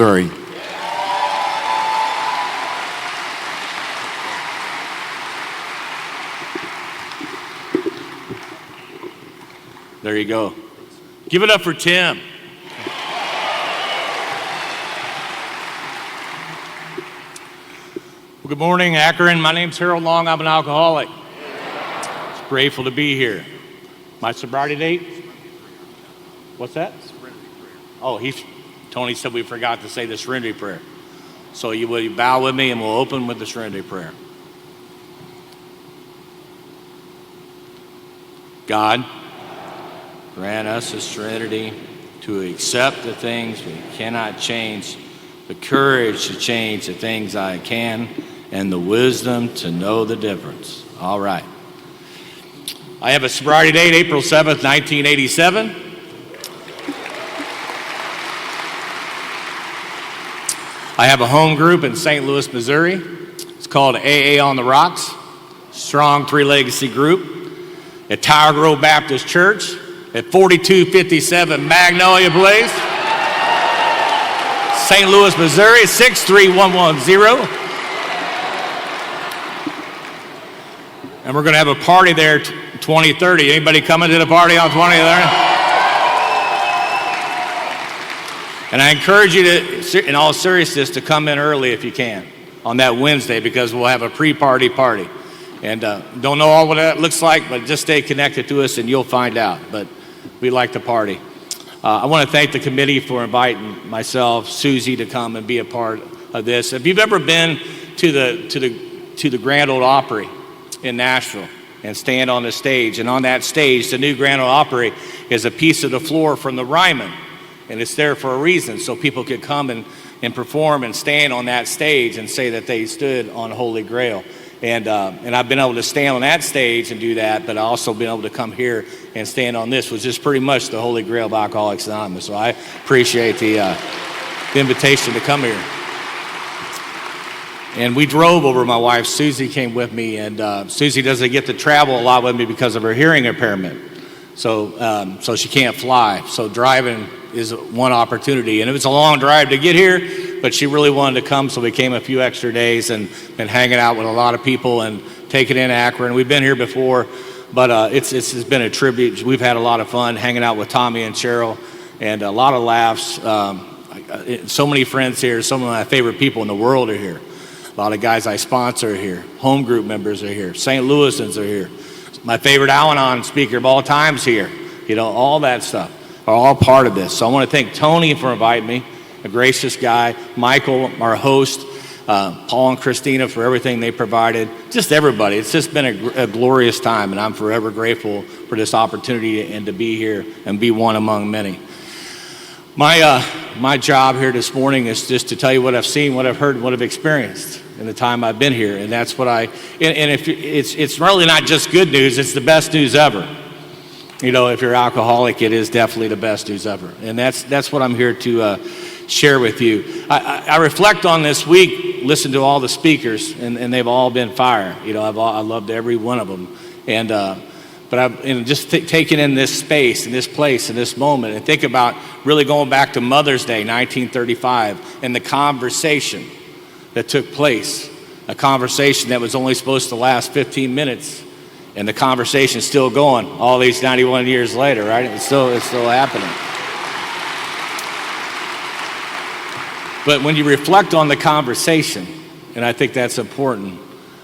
Missouri. There you go. Give it up for Tim. Well, good morning, Akron. My name's Harold Long. I'm an alcoholic. It's grateful to be here. My sobriety date? What's that? Oh, Tony said we forgot to say the serenity prayer. So will you bow with me and we'll open with the serenity prayer. God, grant us the serenity to accept the things we cannot change, the courage to change the things I can, and the wisdom to know the difference. All right. I have a sobriety date, April 7th, 1987. I have a home group in St. Louis, Missouri. It's called AA on the Rocks, strong three-legacy group at Tower Grove Baptist Church at 4257 Magnolia Place, St. Louis, Missouri, 63110. And we're going to have a party there 2030. Anybody coming to the party on 2030? And I encourage you to, in all seriousness, to come in early if you can on that Wednesday, because we'll have a pre-party party. And don't know all what that looks like, but just stay connected to us and you'll find out. But we like to party. I want to thank the committee for inviting myself, Susie, to come and be a part of this. If you've ever been to the Grand Ole Opry in Nashville and stand on the stage, and on that stage, the new Grand Ole Opry is a piece of the floor from the Ryman, and it's there for a reason, so people could come and perform and stand on that stage and say that they stood on Holy Grail. And I've been able to stand on that stage and do that, but I've also been able to come here and stand on this, which is pretty much the Holy Grail of Alcoholics Anonymous. So I appreciate the invitation to come here. And we drove over. My wife Susie came with me, and Susie doesn't get to travel a lot with me because of her hearing impairment. So she can't fly. So driving is one opportunity, and it was a long drive to get here. But she really wanted to come, so we came a few extra days and been hanging out with a lot of people and taking in Akron. We've been here before, but it's been a tribute. We've had a lot of fun hanging out with Tommy and Cheryl, and a lot of laughs. So many friends here. Some of my favorite people in the world are here. A lot of guys I sponsor are here. Home group members are here. St. Louisans are here. My favorite Al-Anon speaker of all time's here. You know, all that stuff are all part of this. So I want to thank Tony for inviting me. A gracious guy, Michael, our host, Paul and Christina for everything they provided, just everybody. It's just been a glorious time, and I'm forever grateful for this opportunity and to be here and be one among many. My job here this morning is just to tell you what I've seen, what I've heard, what I've experienced in the time I've been here, and that's what and if it's really not just good news, it's the best news ever. You know, if you're alcoholic, it is definitely the best news ever, and that's what I'm here to share with you. I reflect on this week, listen to all the speakers, and they've all been fire. You know, I loved every one of them, but I've just taken in this space, in this place, in this moment, and think about really going back to Mother's Day, 1935, and the conversation that took place, a conversation that was only supposed to last 15 minutes, and the conversation's still going all these 91 years later, right? It's still happening. But when you reflect on the conversation, and I think that's important,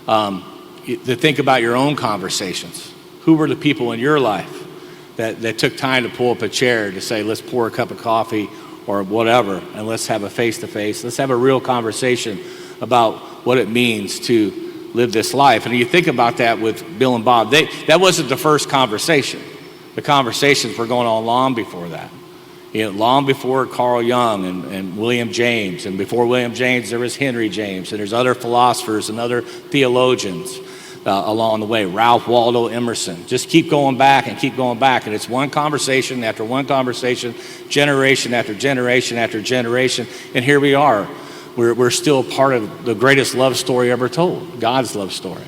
to think about your own conversations. Who were the people in your life that took time to pull up a chair to say, let's pour a cup of coffee or whatever, and let's have a face-to-face. Let's have a real conversation about what it means to live this life. And you think about that with Bill and Bob. That wasn't the first conversation. The conversations were going on long before that. You know, long before Carl Jung and William James, and before William James there was Henry James, and there's other philosophers and other theologians along the way, Ralph Waldo Emerson. Just keep going back, and it's one conversation after one conversation, generation after generation after generation, and here we are. We're still part of the greatest love story ever told, God's love story.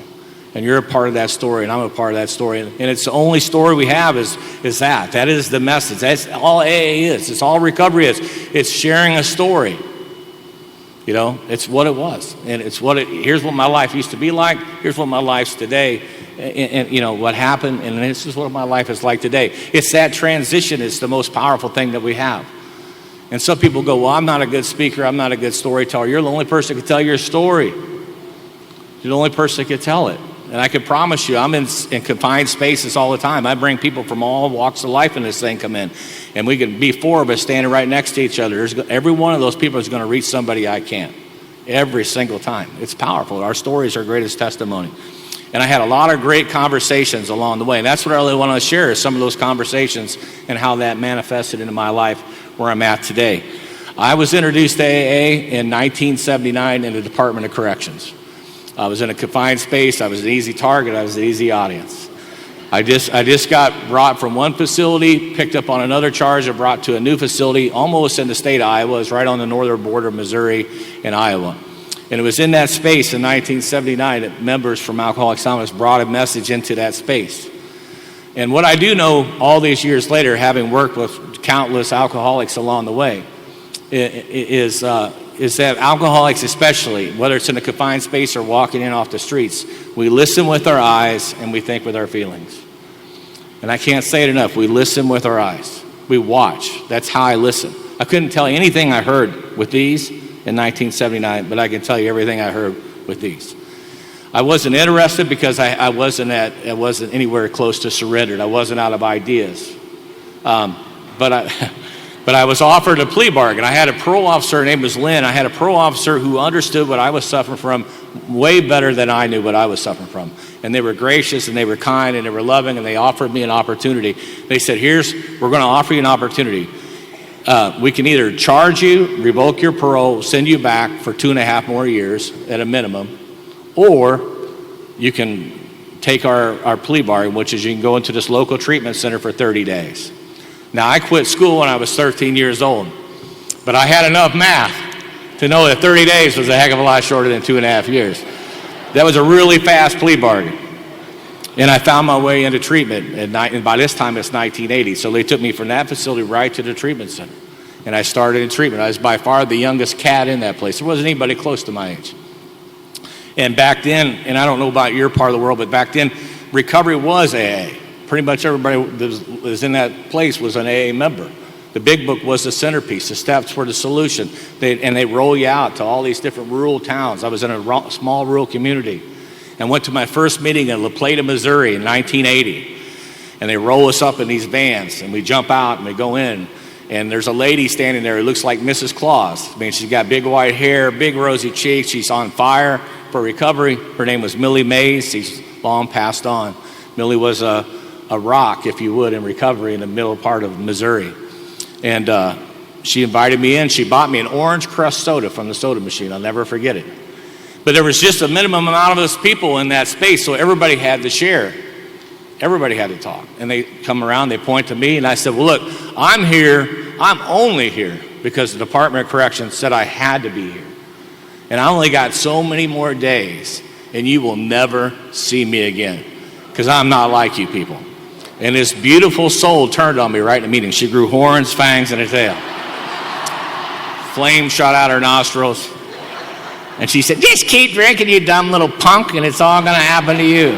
And you're a part of that story, and I'm a part of that story. And it's the only story we have is that. That is the message. That's all AA is. It's all recovery is. It's sharing a story. It's what it was. And here's what my life used to be like. Here's what my life's today. And what happened. And this is what my life is like today. It's that transition is the most powerful thing that we have. And some people go, well, I'm not a good speaker. I'm not a good storyteller. You're the only person that can tell your story. You're the only person that can tell it. And I can promise you, I'm in confined spaces all the time. I bring people from all walks of life in this thing come in. And we can be four of us standing right next to each other. Every one of those people is going to reach somebody I can't. Every single time. It's powerful. Our stories are greatest testimony. And I had a lot of great conversations along the way. And that's what I really want to share is some of those conversations and how that manifested into my life where I'm at today. I was introduced to AA in 1979 in the Department of Corrections. I was in a confined space. I was an easy target. I was an easy audience. I just got brought from one facility, picked up on another charge, and brought to a new facility almost in the state of Iowa. It was right on the northern border of Missouri and Iowa. And it was in that space in 1979 that members from Alcoholics Anonymous brought a message into that space. And what I do know all these years later, having worked with countless alcoholics along the way, is that alcoholics especially, whether it's in a confined space or walking in off the streets, we listen with our eyes and we think with our feelings. And I can't say it enough. We listen with our eyes. We watch. That's how I listen. I couldn't tell you anything I heard with these in 1979, but I can tell you everything I heard with these. I wasn't interested because I wasn't anywhere close to surrendered. I wasn't out of ideas. But I was offered a plea bargain. I had a parole officer, her name was Lynn. I had a parole officer who understood what I was suffering from way better than I knew what I was suffering from. And they were gracious and they were kind and they were loving and they offered me an opportunity. They said, we're going to offer you an opportunity. We can either charge you, revoke your parole, send you back for 2.5 more years at a minimum, or you can take our plea bargain, which is you can go into this local treatment center for 30 days. Now, I quit school when I was 13 years old, but I had enough math to know that 30 days was a heck of a lot shorter than 2.5 years. That was a really fast plea bargain. And I found my way into treatment, and by this time it's 1980, so they took me from that facility right to the treatment center. And I started in treatment. I was by far the youngest cat in that place. There wasn't anybody close to my age. And back then, and I don't know about your part of the world, but back then, recovery was AA. Pretty much everybody that was in that place was an AA member. The big book was the centerpiece. The steps were the solution. They roll you out to all these different rural towns. I was in a small rural community and went to my first meeting in La Plata, Missouri in 1980. And they roll us up in these vans and we jump out and we go in. And there's a lady standing there who looks like Mrs. Claus. I mean, she's got big white hair, big rosy cheeks. She's on fire for recovery. Her name was Millie Mays. She's long passed on. Millie was a rock, if you would, in recovery in the middle part of Missouri. And she invited me in. She bought me an orange crust soda from the soda machine. I'll never forget it. But there was just a minimum amount of us people in that space, so everybody had to share. Everybody had to talk. And they come around, they point to me, and I said, well, look, I'm here. I'm only here because the Department of Corrections said I had to be here. And I only got so many more days, and you will never see me again because I'm not like you people. And this beautiful soul turned on me right in the meeting. She grew horns, fangs, and a tail. Flames shot out her nostrils. And she said, just keep drinking, you dumb little punk, and it's all going to happen to you.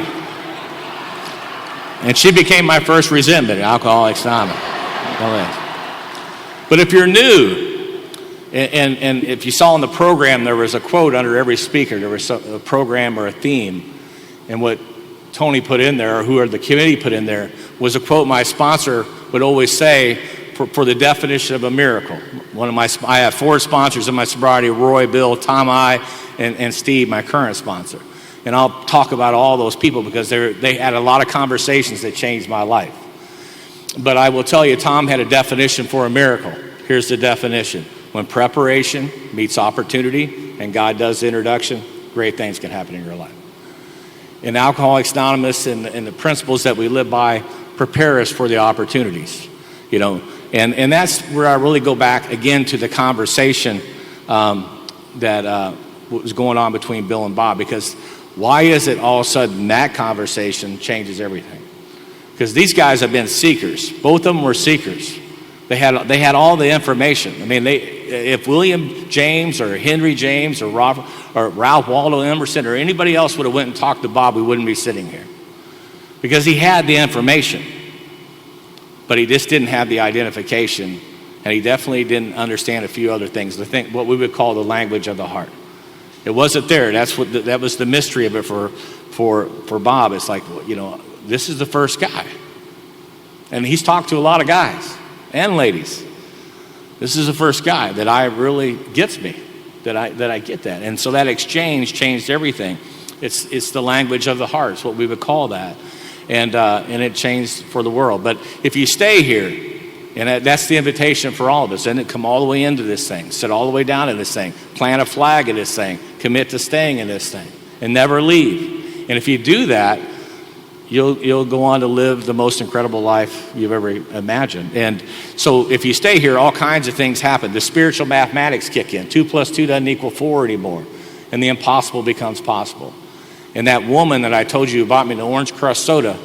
And she became my first resentment at Alcoholics Anonymous. But if you're new, and if you saw in the program, there was a quote under every speaker. There was a program or a theme. And what Tony put in there, or who the committee put in there, was a quote my sponsor would always say for the definition of a miracle. I have 4 sponsors in my sobriety: Roy, Bill, Tom, and Steve, my current sponsor. And I'll talk about all those people because they had a lot of conversations that changed my life. But I will tell you, Tom had a definition for a miracle. Here's the definition: when preparation meets opportunity and God does the introduction, great things can happen in your life. In Alcoholics Anonymous and the principles that we live by prepare us for the opportunities, and that's where I really go back again to the conversation that was going on between Bill and Bob, because why is it all of a sudden that conversation changes everything? Because these guys have been seekers. Both of them were seekers. They had all the information. I mean, if William James or Henry James or Ralph Waldo Emerson or anybody else would have went and talked to Bob, we wouldn't be sitting here. Because he had the information, but he just didn't have the identification, and he definitely didn't understand a few other things, what we would call the language of the heart. It wasn't there. That was the mystery of it for Bob. It's like, this is the first guy. And he's talked to a lot of guys and ladies. This is the first guy that really gets me, that I get that. And so that exchange changed everything. It's the language of the heart. It's what we would call that. And it changed for the world. But if you stay here, and that's the invitation for all of us, and come all the way into this thing, sit all the way down in this thing, plant a flag in this thing, commit to staying in this thing, and never leave. And if you do that, you'll go on to live the most incredible life you've ever imagined. And so if you stay here, all kinds of things happen. The spiritual mathematics kick in. 2 + 2 doesn't equal 4 anymore. And the impossible becomes possible. And that woman that I told you bought me the orange crust soda,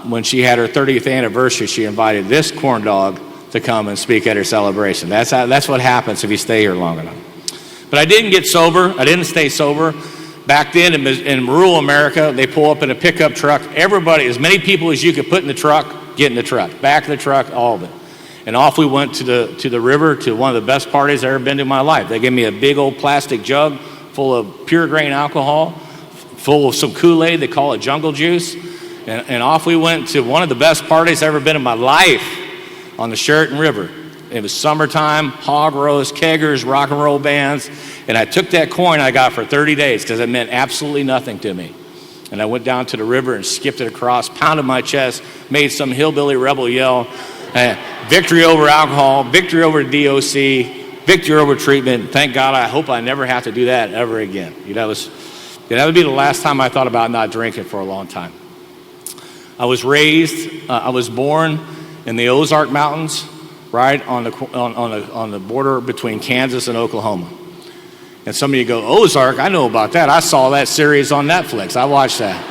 when she had her 30th anniversary, she invited this corn dog to come and speak at her celebration. That's what happens if you stay here long enough. But I didn't get sober. I didn't stay sober. Back then in rural America, they pull up in a pickup truck. Everybody, as many people as you could put in the truck, get in the truck. Back of the truck, all of it. And off we went to the river, to one of the best parties I've ever been to in my life. They gave me a big old plastic jug full of pure grain alcohol, full of some Kool-Aid. They call it jungle juice. And off we went to one of the best parties I've ever been in my life on the Sheraton River. It was summertime, hog roast, keggers, rock and roll bands. And I took that coin I got for 30 days because it meant absolutely nothing to me. And I went down to the river and skipped it across, pounded my chest, made some hillbilly rebel yell. Victory over alcohol, victory over DOC, victory over treatment. Thank God, I hope I never have to do that ever again. That would be the last time I thought about not drinking for a long time. I was born in the Ozark Mountains, right on the border between Kansas and Oklahoma. And some of you go, Ozark, I know about that. I saw that series on Netflix. I watched that.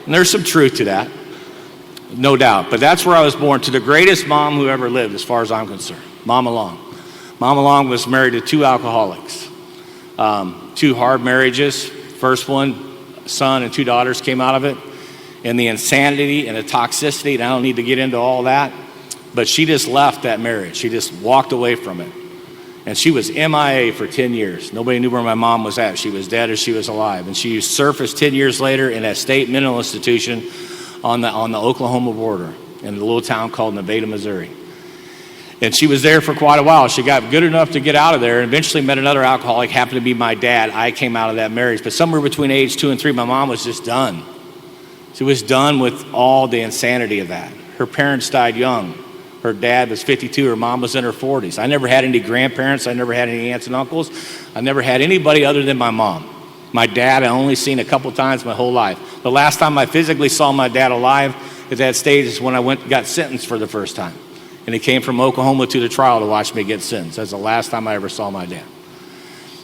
And there's some truth to that, no doubt. But that's where I was born, to the greatest mom who ever lived, as far as I'm concerned, Mama Long. Mama Long was married to 2 alcoholics, 2 hard marriages. First one, a son and 2 daughters came out of it. And the insanity and the toxicity, and I don't need to get into all that, but she just left that marriage. She just walked away from it. And she was MIA for 10 years. Nobody knew where my mom was at. She was dead or she was alive. And she surfaced 10 years later in a state mental institution on the Oklahoma border in a little town called Nevada, Missouri. And she was there for quite a while. She got good enough to get out of there and eventually met another alcoholic, happened to be my dad. I came out of that marriage. But somewhere between age 2 and 3, my mom was just done. She was done with all the insanity of that. Her parents died young. Her dad was 52. Her mom was in her 40s. I never had any grandparents. I never had any aunts and uncles. I never had anybody other than my mom. My dad I only seen a couple times my whole life. The last time I physically saw my dad alive at that stage is when I got sentenced for the first time. And he came from Oklahoma to the trial to watch me get sentenced. That's the last time I ever saw my dad.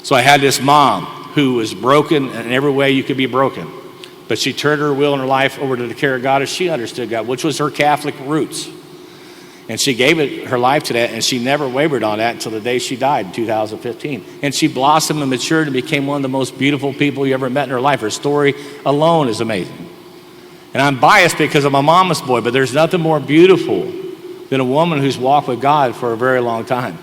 So I had this mom who was broken in every way you could be broken. But she turned her will and her life over to the care of God as she understood God, which was her Catholic roots. And she gave her life to that, and she never wavered on that until the day she died in 2015. And she blossomed and matured and became one of the most beautiful people you ever met in her life. Her story alone is amazing. And I'm biased because I'm a mama's boy, but there's nothing more beautiful than a woman who's walked with God for a very long time.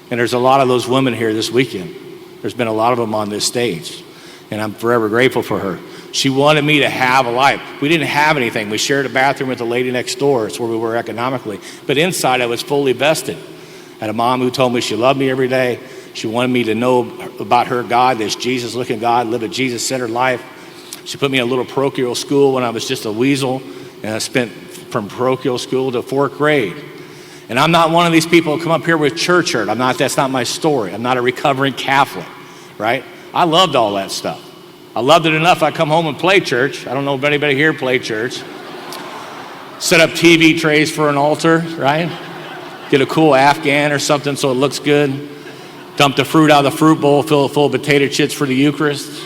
And there's a lot of those women here this weekend. There's been a lot of them on this stage. And I'm forever grateful for her. She wanted me to have a life. We didn't have anything. We shared a bathroom with the lady next door. It's where we were economically. But inside, I was fully vested. I had a mom who told me she loved me every day. She wanted me to know about her God, this Jesus-looking God, live a Jesus-centered life. She put me in a little parochial school when I was just a weasel. And I spent from parochial school to 4th grade. And I'm not one of these people who come up here with church hurt. That's not my story. I'm not a recovering Catholic, right? I loved all that stuff. I loved it enough I come home and play church. I don't know if anybody here played church. Set up TV trays for an altar, right? Get a cool Afghan or something so it looks good. Dump the fruit out of the fruit bowl, fill it full of potato chips for the Eucharist.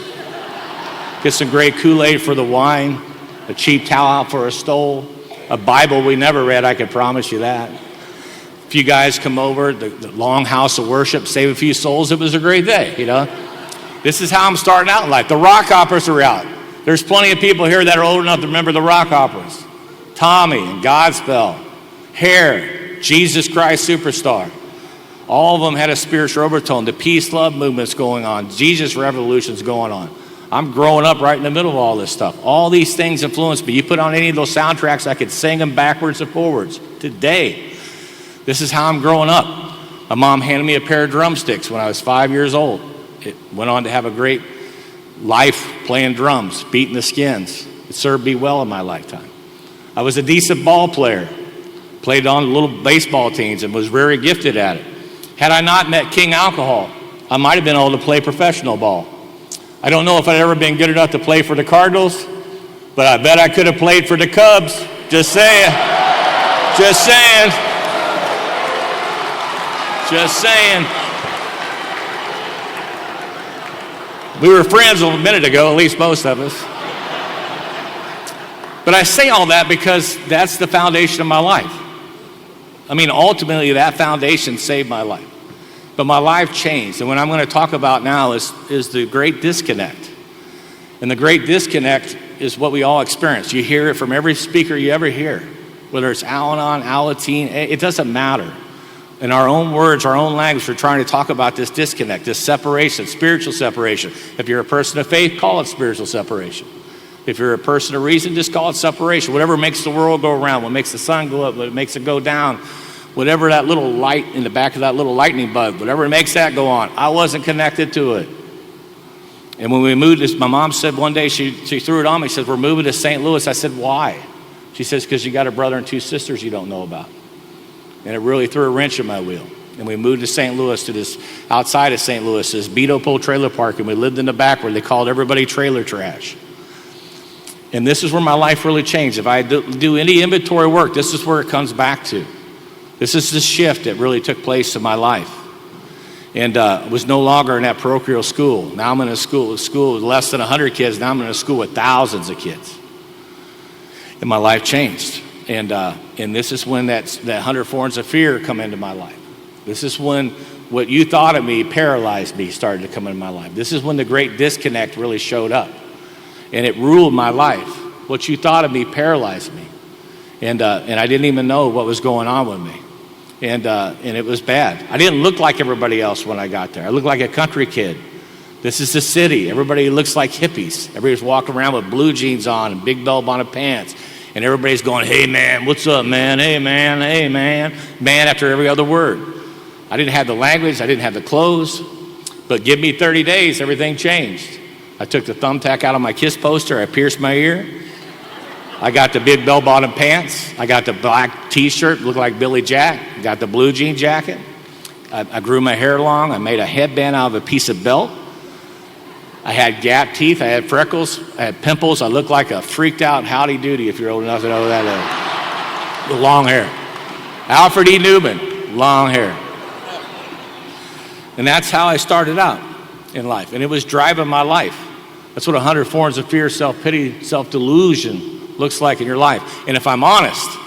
Get some great Kool-Aid for the wine. A cheap towel out for a stole. A Bible we never read, I can promise you that. A few guys come over, the long house of worship, save a few souls. It was a great day, you know. This is how I'm starting out in life. The rock operas are out. There's plenty of people here that are old enough to remember the rock operas. Tommy and Godspell, Hair, Jesus Christ Superstar. All of them had a spiritual overtone. The peace, love movement's going on. Jesus revolution's going on. I'm growing up right in the middle of all this stuff. All these things influenced me. You put on any of those soundtracks, I could sing them backwards and forwards. Today, this is how I'm growing up. My mom handed me a pair of drumsticks when I was 5 years old. It went on to have a great life playing drums, beating the skins. It served me well in my lifetime. I was a decent ball player. Played on little baseball teams and was very gifted at it. Had I not met King Alcohol, I might have been able to play professional ball. I don't know if I'd ever been good enough to play for the Cardinals, but I bet I could have played for the Cubs. Just saying. Just saying. Just saying. We were friends a minute ago, at least most of us. But I say all that because that's the foundation of my life. I mean, ultimately, that foundation saved my life. But my life changed. And what I'm going to talk about now is the great disconnect. And the great disconnect is what we all experience. You hear it from every speaker you ever hear, whether it's Al-Anon, Alateen, it doesn't matter. In our own words, our own language, we're trying to talk about this disconnect, this separation, spiritual separation. If you're a person of faith, call it spiritual separation. If you're a person of reason, just call it separation. Whatever makes the world go around, what makes the sun go up, what makes it go down, whatever that little light in the back of that little lightning bug, whatever makes that go on, I wasn't connected to it. And when we moved this, my mom said one day, she threw it on me, she said, we're moving to St. Louis. I said, why? She says, because you got a brother and two sisters you don't know about. And it really threw a wrench in my wheel. And we moved to St. Louis, to this, outside of St. Louis, this Beto Pole trailer park, and we lived in the back where they called everybody trailer trash. And this is where my life really changed. If I do any inventory work, this is where it comes back to. This is the shift that really took place in my life. And I was no longer in that parochial school. Now I'm in a school with less than 100 kids. Now I'm in a school with thousands of kids. And my life changed. And this is when that 100 forms of fear come into my life. This is when what you thought of me paralyzed me started to come into my life. This is when the great disconnect really showed up. And it ruled my life. What you thought of me paralyzed me. And I didn't even know what was going on with me. And it was bad. I didn't look like everybody else when I got there. I looked like a country kid. This is the city. Everybody looks like hippies. Everybody's walking around with blue jeans on and big bell-bottom pants. And everybody's going, hey, man, what's up, man? Hey, man, hey, man. Man after every other word. I didn't have the language. I didn't have the clothes. But give me 30 days, everything changed. I took the thumbtack out of my KISS poster. I pierced my ear. I got the big bell-bottom pants. I got the black T-shirt, looked like Billy Jack. I got the blue jean jacket. I grew my hair long. I made a headband out of a piece of belt. I had gap teeth. I had freckles. I had pimples. I looked like a freaked out Howdy Doody, if you're old enough to know that. With long hair. Alfred E. Newman, long hair. And that's how I started out in life. And it was driving my life. That's what 100 forms of fear, self-pity, self-delusion looks like in your life. And if I'm honest,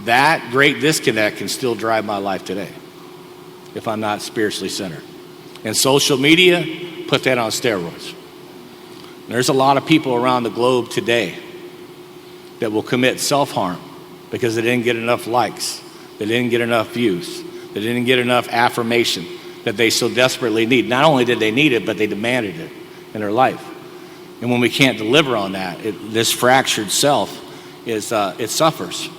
that great disconnect can still drive my life today if I'm not spiritually centered. And social media, put that on steroids. There's a lot of people around the globe today that will commit self-harm because they didn't get enough likes, they didn't get enough views, they didn't get enough affirmation that they so desperately need. Not only did they need it, but they demanded it in their life. And when we can't deliver on that, this fractured self it suffers.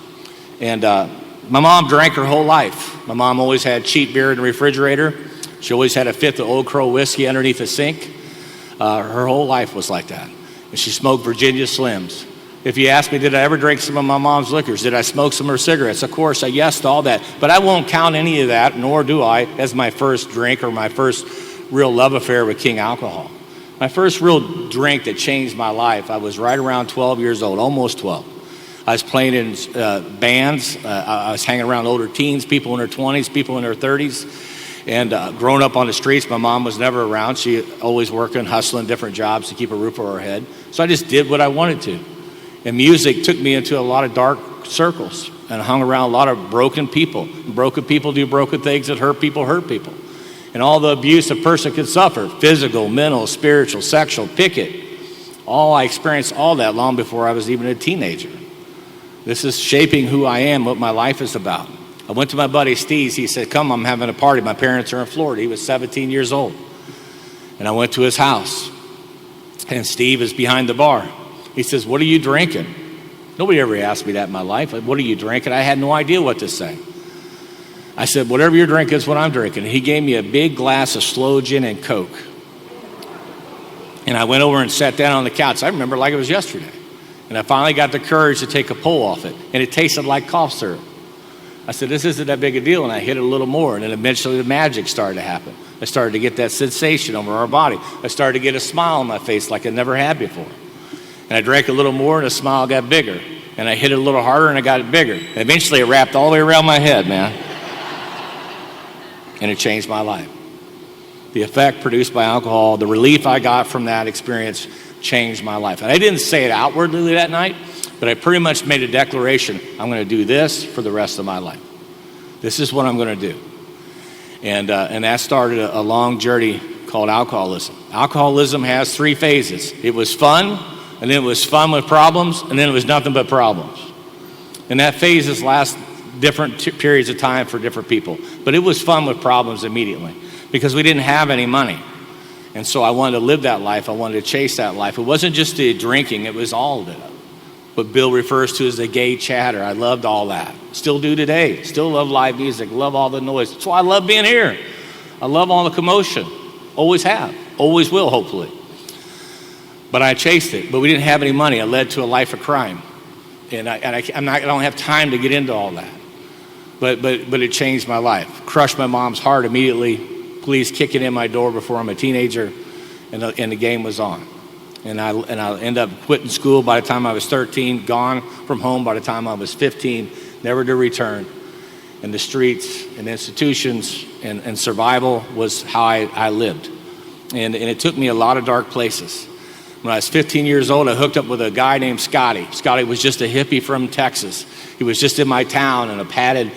And my mom drank her whole life. My mom always had cheap beer in the refrigerator. She always had a fifth of Old Crow whiskey underneath the sink. Her whole life was like that. And she smoked Virginia Slims. If you ask me, did I ever drink some of my mom's liquors? Did I smoke some of her cigarettes? Of course, I yes to all that. But I won't count any of that, nor do I, as my first drink or my first real love affair with King Alcohol. My first real drink that changed my life, I was right around 12 years old, almost 12. I was playing in bands. I was hanging around older teens, people in their 20s, people in their 30s. And growing up on the streets, my mom was never around. She always working, hustling different jobs to keep a roof over her head. So I just did what I wanted to. And music took me into a lot of dark circles. and hung around a lot of broken people. Broken people do broken things that hurt people. And all the abuse a person could suffer, physical, mental, spiritual, sexual, pick it. I experienced all that long before I was even a teenager. This is shaping who I am, what my life is about. I went to my buddy Steve. He said, come, I'm having a party. My parents are in Florida. He was 17 years old. And I went to his house. And Steve is behind the bar. He says, what are you drinking? Nobody ever asked me that in my life. What are you drinking? I had no idea what to say. I said, whatever you're drinking is what I'm drinking. He gave me a big glass of sloe gin and Coke. And I went over and sat down on the couch. I remember like it was yesterday. And I finally got the courage to take a pull off it. And it tasted like cough syrup. I said, this isn't that big a deal. And I hit it a little more. And then eventually the magic started to happen. I started to get that sensation over our body. I started to get a smile on my face like I never had before. And I drank a little more and the smile got bigger. And I hit it a little harder and it got bigger. And eventually it wrapped all the way around my head, man. And it changed my life. The effect produced by alcohol, the relief I got from that experience changed my life. And I didn't say it outwardly that night, but I pretty much made a declaration. I'm going to do this for the rest of my life. This is what I'm going to do. And that started a long journey called alcoholism. Alcoholism has 3 phases. It was fun, and then it was fun with problems, and then it was nothing but problems. And that phases last different periods of time for different people. But it was fun with problems immediately because we didn't have any money. And so I wanted to live that life. I wanted to chase that life. It wasn't just the drinking, it was all of it. What Bill refers to as the gay chatter. I loved all that. Still do today. Still love live music. Love all the noise. That's why I love being here. I love all the commotion. Always have. Always will, hopefully. But I chased it. But we didn't have any money. It led to a life of crime. And I don't have time to get into all that. But it changed my life. Crushed my mom's heart immediately. Police kicking in my door before I'm a teenager. And the game was on. And I ended up quitting school by the time I was 13, gone from home by the time I was 15, never to return. And the streets and institutions and survival was how I lived. And it took me a lot of dark places. When I was 15 years old, I hooked up with a guy named Scotty. Scotty was just a hippie from Texas. He was just in my town in a padded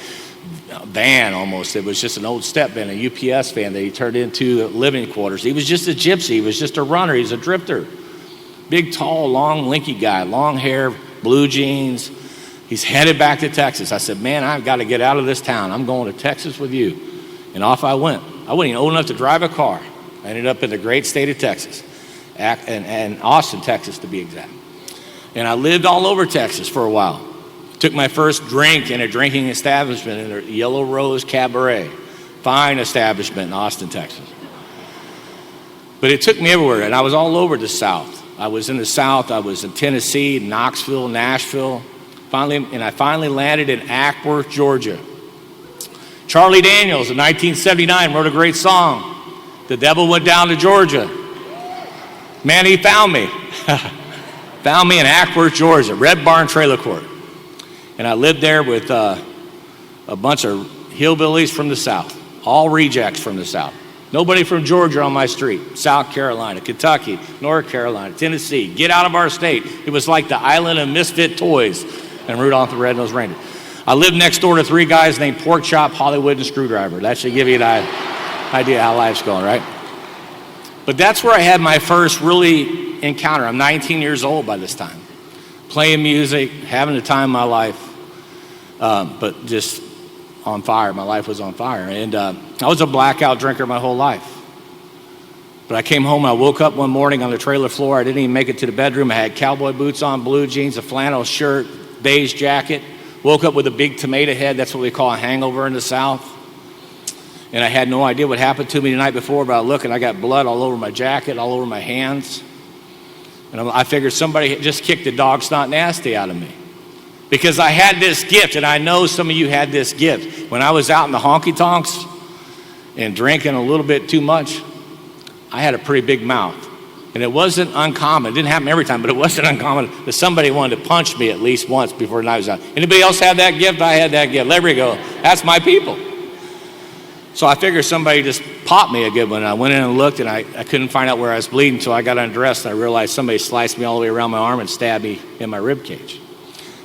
van almost. It was just an old step van, a UPS van that he turned into living quarters. He was just a gypsy. He was just a runner. He was a drifter. Big, tall, long, lanky guy, long hair, blue jeans. He's headed back to Texas. I said, man, I've got to get out of this town. I'm going to Texas with you. And off I went. I wasn't even old enough to drive a car. I ended up in the great state of Texas, and Austin, Texas, to be exact. And I lived all over Texas for a while. Took my first drink in a drinking establishment in a Yellow Rose Cabaret. Fine establishment in Austin, Texas. But it took me everywhere, and I was all over the South. I was in the South. I was in Tennessee, Knoxville, Nashville. I finally landed in Acworth, Georgia. Charlie Daniels in 1979 wrote a great song. The devil went down to Georgia. Man, he found me. Found me in Acworth, Georgia, Red Barn Trailer Court. And I lived there with a bunch of hillbillies from the South, all rejects from the South. Nobody from Georgia on my street. South Carolina, Kentucky, North Carolina, Tennessee. Get out of our state. It was like the island of misfit toys and Rudolph the Red-Nosed Reindeer. I lived next door to 3 guys named Pork Chop, Hollywood, and Screwdriver. That should give you an idea how life's going, right? But that's where I had my first really encounter. I'm 19 years old by this time. Playing music, having the time of my life, but just on fire. My life was on fire. And I was a blackout drinker my whole life. But I came home and I woke up one morning on the trailer floor. I didn't even make it to the bedroom. I had cowboy boots on, blue jeans, a flannel shirt, beige jacket. Woke up with a big tomato head. That's what we call a hangover in the South. And I had no idea what happened to me the night before, but I look and I got blood all over my jacket, all over my hands. And I figured somebody had just kicked the dog snot nasty out of me. Because I had this gift, and I know some of you had this gift. When I was out in the honky-tonks and drinking a little bit too much, I had a pretty big mouth. And it wasn't uncommon. It didn't happen every time, but it wasn't uncommon that somebody wanted to punch me at least once before the night was out. Anybody else have that gift? I had that gift. There we go. That's my people. So I figured somebody just popped me a good one. I went in and looked, and I couldn't find out where I was bleeding until I got undressed, and I realized somebody sliced me all the way around my arm and stabbed me in my rib cage.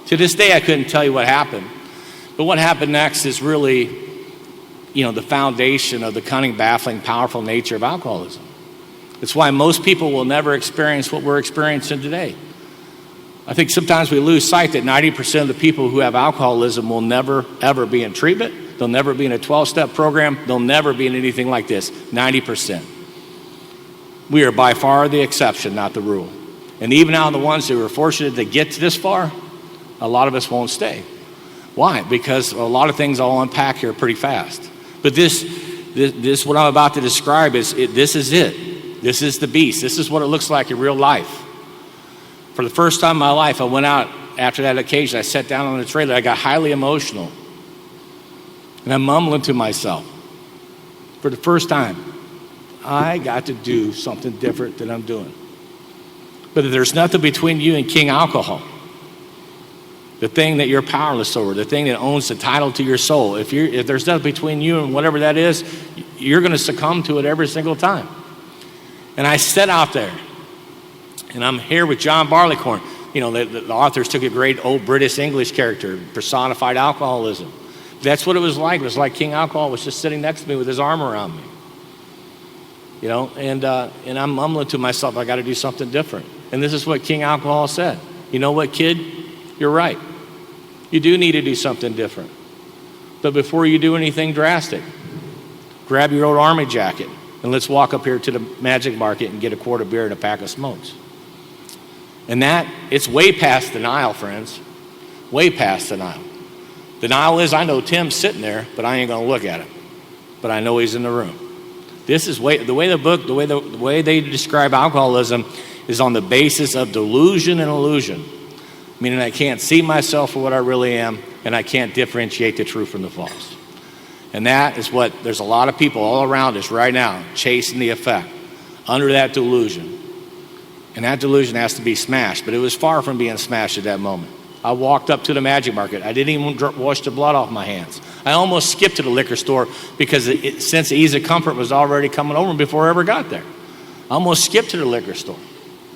To this day, I couldn't tell you what happened, But what happened next is really, the foundation of the cunning, baffling, powerful nature of alcoholism. It's why most people will never experience what we're experiencing today. I think sometimes we lose sight that 90% of the people who have alcoholism will never, ever be in treatment. They'll never be in a 12-step program. They'll never be in anything like this. 90%. We are by far the exception, not the rule. And even out of the ones who are fortunate to get to this far, a lot of us won't stay. Why? Because a lot of things I'll unpack here pretty fast. But this what I'm about to describe this is it. This is the beast. This is what it looks like in real life. For the first time in my life, I went out after that occasion. I sat down on the trailer. I got highly emotional. And I'm mumbling to myself. For the first time, I got to do something different than I'm doing. But there's nothing between you and King Alcohol. The thing that you're powerless over, the thing that owns the title to your soul. If there's nothing between you and whatever that is, you're going to succumb to it every single time. And I sat out there. And I'm here with John Barleycorn. The authors took a great old British English character, personified alcoholism. That's what it was like. It was like King Alcohol was just sitting next to me with his arm around me. And I'm mumbling to myself, I got to do something different. And this is what King Alcohol said. You know what, kid? You're right. You do need to do something different. But before you do anything drastic, grab your old army jacket and let's walk up here to the Magic Market and get a quart of beer and a pack of smokes. And it's way past denial, friends. Way past denial. Denial is, I know Tim's sitting there, but I ain't going to look at him. But I know he's in the room. This is the way they describe alcoholism is on the basis of delusion and illusion. Meaning I can't see myself for what I really am, and I can't differentiate the true from the false. And that is what, there's a lot of people all around us right now chasing the effect, under that delusion. And that delusion has to be smashed, but it was far from being smashed at that moment. I walked up to the Magic Market. I didn't even wash the blood off my hands. I almost skipped to the liquor store because the sense of ease and comfort was already coming over me before I ever got there. I almost skipped to the liquor store.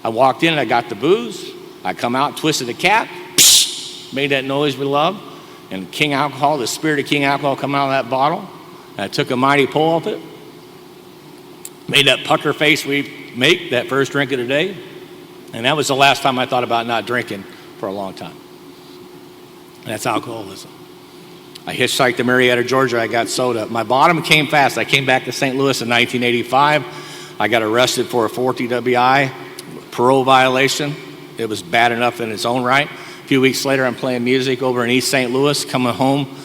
I walked in and I got the booze. I come out, twisted the cap, made that noise we love, and King Alcohol, the spirit of King Alcohol, come out of that bottle. And I took a mighty pull of it, made that pucker face we make that first drink of the day, and that was the last time I thought about not drinking for a long time. And that's alcoholism. I hitchhiked to Marietta, Georgia. I got soda. My bottom came fast. I came back to St. Louis in 1985. I got arrested for a 4 DWI parole violation. It was bad enough in its own right. A few weeks later, I'm playing music over in East St. Louis, coming home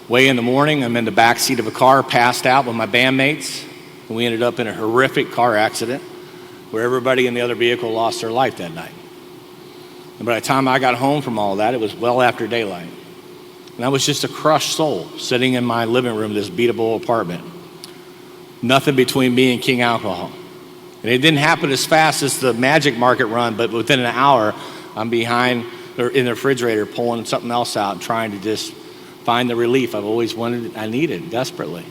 way in the morning. I'm in the back seat of a car, passed out with my bandmates. And we ended up in a horrific car accident where everybody in the other vehicle lost their life that night. And by the time I got home from all that, it was well after daylight. And I was just a crushed soul sitting in my living room, this beatable apartment. Nothing between me and King Alcohol. And it didn't happen as fast as the Magic Market run, but within an hour, I'm behind or in the refrigerator pulling something else out, trying to just find the relief I've always wanted, I needed desperately.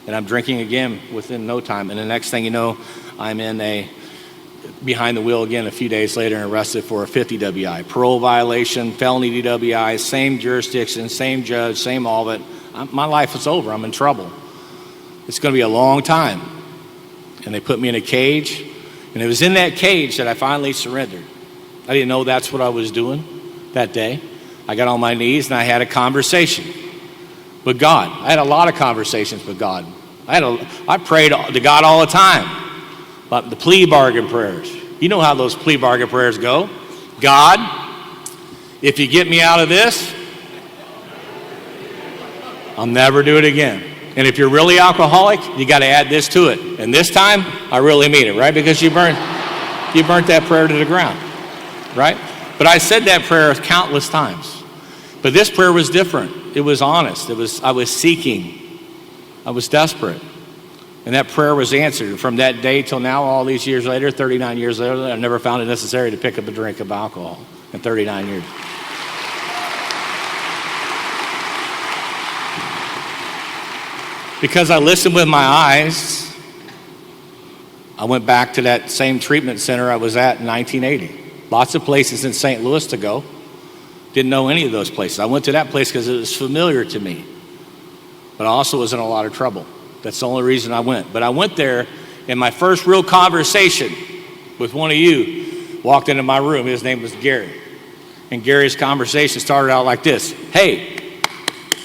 And I'm drinking again within no time. And the next thing you know, I'm behind the wheel again a few days later and arrested for a 50 WI. Parole violation, felony DWI, same jurisdiction, same judge, same all of it. My life is over. I'm in trouble. It's going to be a long time. And they put me in a cage. And it was in that cage that I finally surrendered. I didn't know that's what I was doing that day. I got on my knees and I had a conversation with God. I had a lot of conversations with God. I prayed to God all the time. But the plea bargain prayers. You know how those plea bargain prayers go. God, if you get me out of this, I'll never do it again. And if you're really alcoholic, you got to add this to it. And this time, I really mean it, right? Because you burnt that prayer to the ground, right? But I said that prayer countless times. But this prayer was different. It was honest. I was seeking. I was desperate. And that prayer was answered. From that day till now, all these years later, 39 years later, I've never found it necessary to pick up a drink of alcohol in 39 years. Because I listened with my eyes, I went back to that same treatment center I was at in 1980. Lots of places in St. Louis to go. Didn't know any of those places. I went to that place because it was familiar to me. But I also was in a lot of trouble. That's the only reason I went. But I went there, and my first real conversation with one of you walked into my room. His name was Gary. And Gary's conversation started out like this. Hey,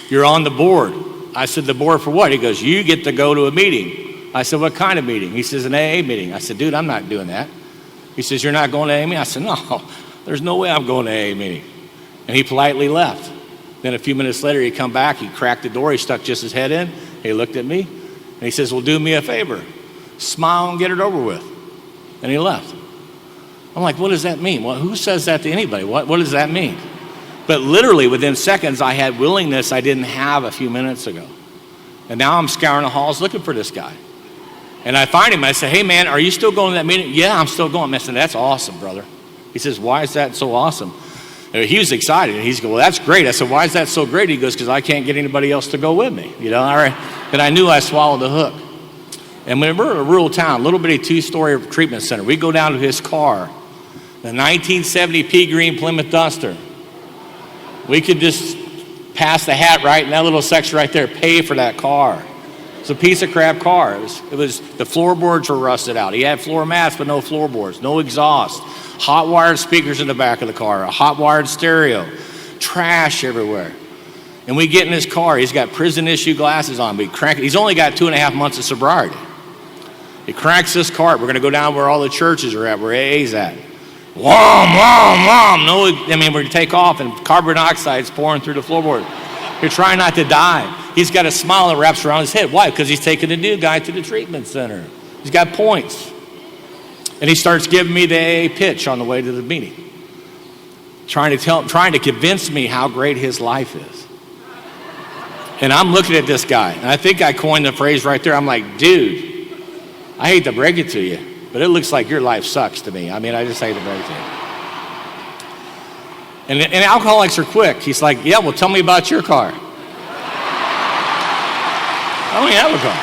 you're on the board. I said, the board for what? He goes, you get to go to a meeting. I said, what kind of meeting? He says, an AA meeting. I said, dude, I'm not doing that. He says, you're not going to AA meeting? I said, no, there's no way I'm going to AA meeting. And he politely left. Then a few minutes later, he come back, he cracked the door, he stuck just his head in, he looked at me, and he says, well, do me a favor. Smile and get it over with. And he left. I'm like, what does that mean? Well, who says that to anybody? What does that mean? But literally within seconds, I had willingness I didn't have a few minutes ago. And now I'm scouring the halls looking for this guy. And I find him, I say, hey man, are you still going to that meeting? Yeah, I'm still going. I said, that's awesome, brother. He says, why is that so awesome? He was excited. And he's going, well, that's great. I said, why is that so great? He goes, because I can't get anybody else to go with me. You know, all right. And I knew I swallowed the hook. And when we're in a rural town, little bitty 2-story treatment center, we go down to his car, the 1970 pea green Plymouth Duster. We could just pass the hat right in that little section right there, pay for that car. It's a piece of crap car. It was the floorboards were rusted out. He had floor mats, but no floorboards, no exhaust. Hot wired speakers in the back of the car, a hot wired stereo, trash everywhere. And we get in his car. He's got prison issue glasses on, but he's only got 2.5 months of sobriety. He cranks this cart. We're going to go down where all the churches are at, where AA's at. Whom, whom, whom. No, I mean, we're going to take off, and carbon dioxide's pouring through the floorboard. You're trying not to die. He's got a smile that wraps around his head. Why? Because he's taking a new guy to the treatment center. He's got points. And he starts giving me the AA pitch on the way to the meeting. Trying to convince me how great his life is. And I'm looking at this guy, and I think I coined the phrase right there. I'm like, dude, I hate to break it to you, but it looks like your life sucks to me. I mean, I just hate to break it to you. And alcoholics are quick. He's like, yeah, well, tell me about your car. I don't even have a car,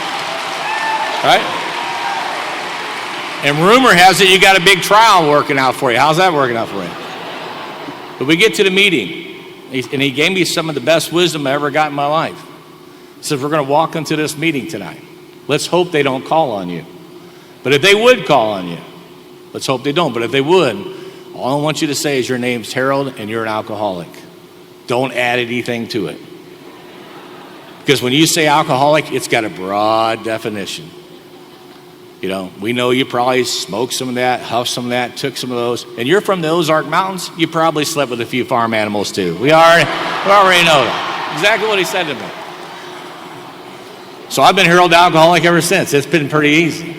right? And rumor has it you got a big trial working out for you. How's that working out for you? But we get to the meeting, and he gave me some of the best wisdom I ever got in my life. He says, we're going to walk into this meeting tonight. Let's hope they don't call on you. But if they would call on you, let's hope they don't. But if they would, all I want you to say is your name's Harold and you're an alcoholic. Don't add anything to it. Because when you say alcoholic, it's got a broad definition. You know, we know you probably smoked some of that, huffed some of that, took some of those. And you're from the Ozark Mountains, you probably slept with a few farm animals too. We already know that. Exactly what he said to me. So I've been Harold the alcoholic ever since. It's been pretty easy.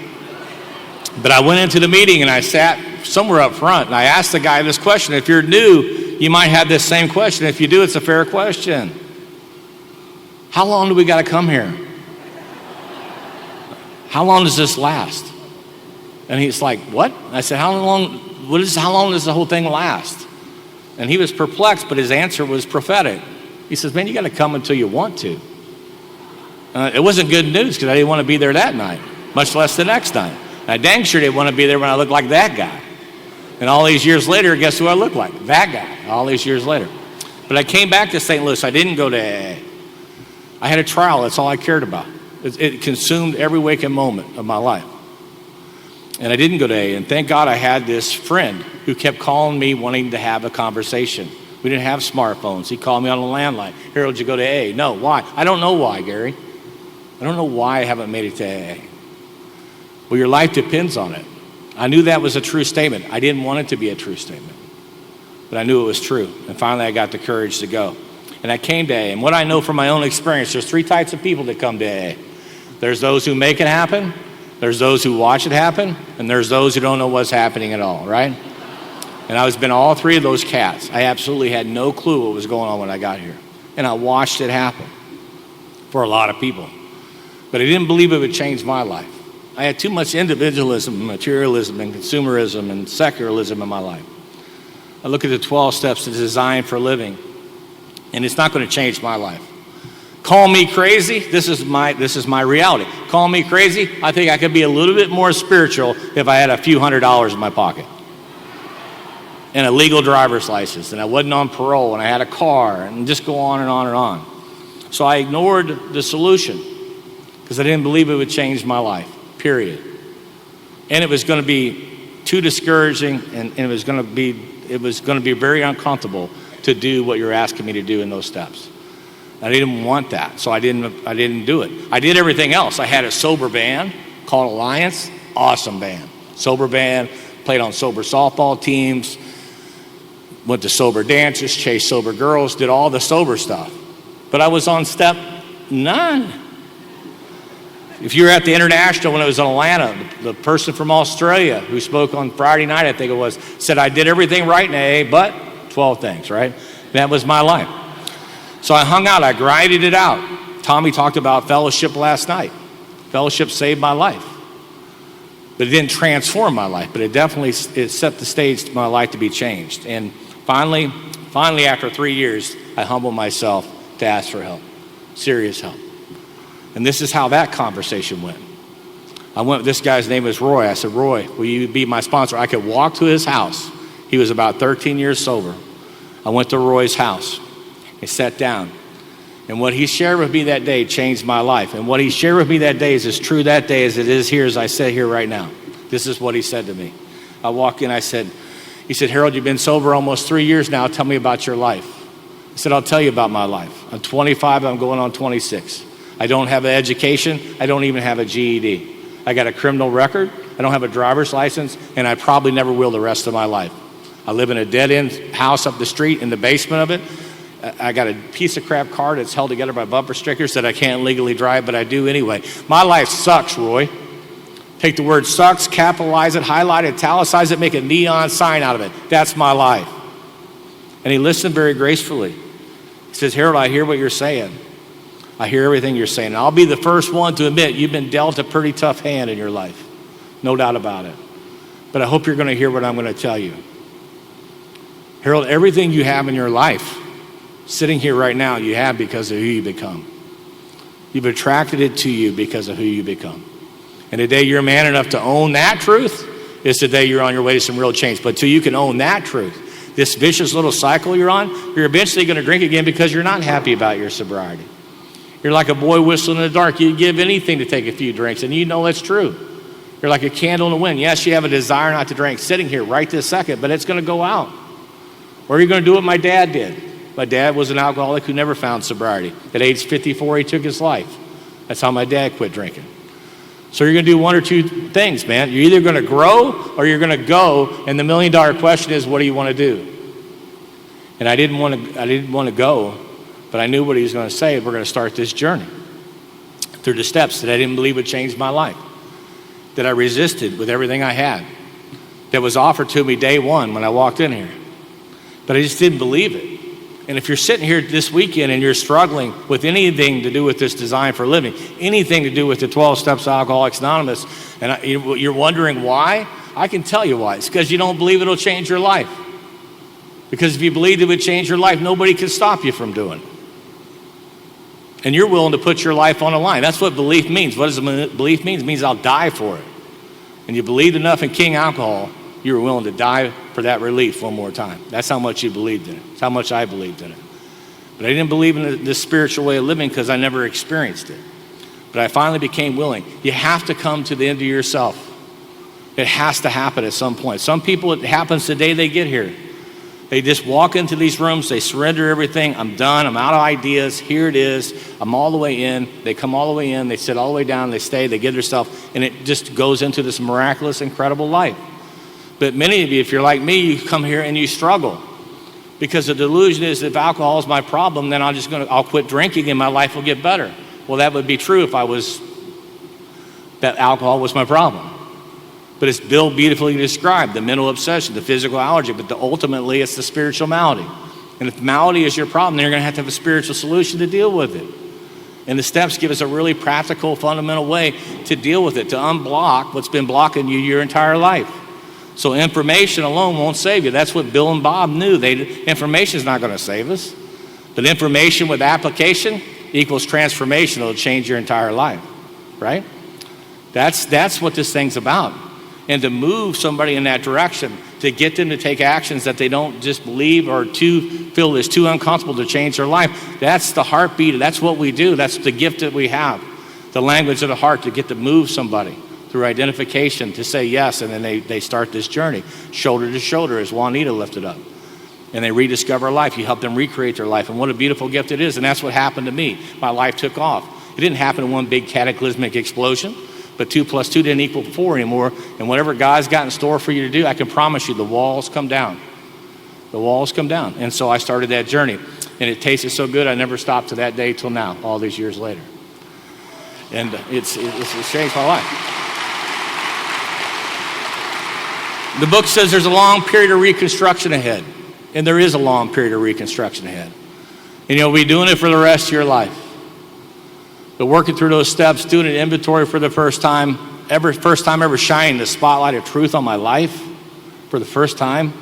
But I went into the meeting and I sat somewhere up front and I asked the guy this question. If you're new, you might have this same question. If you do, it's a fair question. How long do we got to come here? How long does this last? And he's like, what? I said, how long does the whole thing last? And he was perplexed, but his answer was prophetic. He says, man, you got to come until you want to. It wasn't good news because I didn't want to be there that night, much less the next night. I dang sure didn't want to be there when I looked like that guy. And all these years later, guess who I look like? That guy, all these years later. But I came back to St. Louis. I didn't go to AA. I had a trial. That's all I cared about. It consumed every waking moment of my life. And I didn't go to AA. And thank God I had this friend who kept calling me wanting to have a conversation. We didn't have smartphones. He called me on a landline. Harold, you go to AA? No, why? I don't know why, Gary. I don't know why I haven't made it to AA. Well, your life depends on it. I knew that was a true statement. I didn't want it to be a true statement. But I knew it was true. And finally, I got the courage to go. And I came to AA. And what I know from my own experience, there's 3 types of people that come to AA. There's those who make it happen. There's those who watch it happen. And there's those who don't know what's happening at all, right? And I was been all 3 of those cats. I absolutely had no clue what was going on when I got here. And I watched it happen for a lot of people. But I didn't believe it would change my life. I had too much individualism, and materialism, and consumerism, and secularism in my life. I look at the 12 steps to design for living, and it's not going to change my life. Call me crazy. This is my reality. Call me crazy. I think I could be a little bit more spiritual if I had a few $100s in my pocket. and a legal driver's license, and I wasn't on parole, and I had a car, and just go on and on and on. So I ignored the solution because I didn't believe it would change my life, period. And it was going to be too discouraging, and it was going to be very uncomfortable to do what you're asking me to do in those steps. I didn't want that, so I didn't do it. I did everything else. I had a sober band called Alliance, awesome band. Sober band, played on sober softball teams, went to sober dances, chased sober girls, did all the sober stuff. But I was on step 9. If you were at the International when it was in Atlanta, the person from Australia who spoke on Friday night, I think it was, said I did everything right in AA, but 12 things, right? That was my life. So I hung out, I grinded it out. Tommy talked about fellowship last night. Fellowship saved my life. But it didn't transform my life, but it set the stage for my life to be changed. And finally, after 3 years, I humbled myself to ask for help, serious help. And this is how that conversation went. This guy's name is Roy. I said, Roy, will you be my sponsor? I could walk to his house. He was about 13 years sober. I went to Roy's house. He sat down. And what he shared with me that day changed my life. And what he shared with me that day is as true that day as it is here as I sit here right now. This is what he said to me. I walked in, he said, Harold, you've been sober almost 3 years now. Tell me about your life. I said, I'll tell you about my life. I'm 25, I'm going on 26. I don't have an education. I don't even have a GED. I got a criminal record. I don't have a driver's license, and I probably never will the rest of my life. I live in a dead-end house up the street in the basement of it. I got a piece of crap car that's held together by bumper stickers that I can't legally drive, but I do anyway. My life sucks, Roy. Take the word sucks, capitalize it, highlight it, italicize it, make a neon sign out of it. That's my life. And he listened very gracefully. He says, Harold, I hear what you're saying. I hear everything you're saying. And I'll be the first one to admit you've been dealt a pretty tough hand in your life. No doubt about it. But I hope you're going to hear what I'm going to tell you. Harold, everything you have in your life, sitting here right now, you have because of who you become. You've attracted it to you because of who you become. And the day you're man enough to own that truth is the day you're on your way to some real change. But till you can own that truth, this vicious little cycle you're on, you're eventually going to drink again because you're not happy about your sobriety. You're like a boy whistling in the dark. You'd give anything to take a few drinks, and you know it's true. You're like a candle in the wind. Yes, you have a desire not to drink sitting here right this second, but it's going to go out. Or you're going to do what my dad did. My dad was an alcoholic who never found sobriety. At age 54, he took his life. That's how my dad quit drinking. So you're going to do one or two things, man. You're either going to grow or you're going to go, and the $1 million question is, what do you want to do? And I didn't want to go, but I knew what he was going to say. We're going to start this journey through the steps that I didn't believe would change my life, that I resisted with everything I had, that was offered to me day one when I walked in here. But I just didn't believe it. And if you're sitting here this weekend and you're struggling with anything to do with this design for living, anything to do with the 12 Steps of Alcoholics Anonymous, and you're wondering why, I can tell you why. It's because you don't believe it'll change your life. Because if you believed it would change your life, nobody could stop you from doing it. And you're willing to put your life on the line. That's what belief means. What does belief mean? It means I'll die for it. And you believed enough in King Alcohol, you were willing to die for that relief one more time. That's how much you believed in it. That's how much I believed in it. But I didn't believe in this spiritual way of living because I never experienced it. But I finally became willing. You have to come to the end of yourself. It has to happen at some point. Some people, it happens the day they get here. They just walk into these rooms, they surrender everything. I'm done, I'm out of ideas, here it is. I'm all the way in. They come all the way in, they sit all the way down, they stay, they give themselves, and it just goes into this miraculous, incredible life. But many of you, if you're like me, you come here and you struggle. Because the delusion is if alcohol is my problem, then I'll quit drinking and my life will get better. Well, that would be true if that alcohol was my problem. But it's Bill beautifully described, the mental obsession, the physical allergy, but ultimately it's the spiritual malady. And if malady is your problem, then you're going to have a spiritual solution to deal with it. And the steps give us a really practical, fundamental way to deal with it, to unblock what's been blocking you your entire life. So information alone won't save you. That's what Bill and Bob knew. Information is not going to save us. But information with application equals transformation. It'll change your entire life, right? That's what this thing's about. And to move somebody in that direction to get them to take actions that they don't just believe or feel is too uncomfortable to change their life. That's the heartbeat. That's what we do. That's the gift that we have. The language of the heart, to get to move somebody through identification, to say yes, and then they start this journey, shoulder to shoulder, as Juanita lifted up. And they rediscover life. You help them recreate their life. And what a beautiful gift it is. And that's what happened to me. My life took off. It didn't happen in one big cataclysmic explosion, but 2 + 2 didn't equal 4 anymore. And whatever God's got in store for you to do, I can promise you the walls come down. The walls come down. And so I started that journey. And it tasted so good, I never stopped to that day till now, all these years later. And it's changed my life. The book says there's a long period of reconstruction ahead. And there is a long period of reconstruction ahead. And you'll be doing it for the rest of your life. But working through those steps, doing an inventory for the first time ever shining the spotlight of truth on my life for the first time.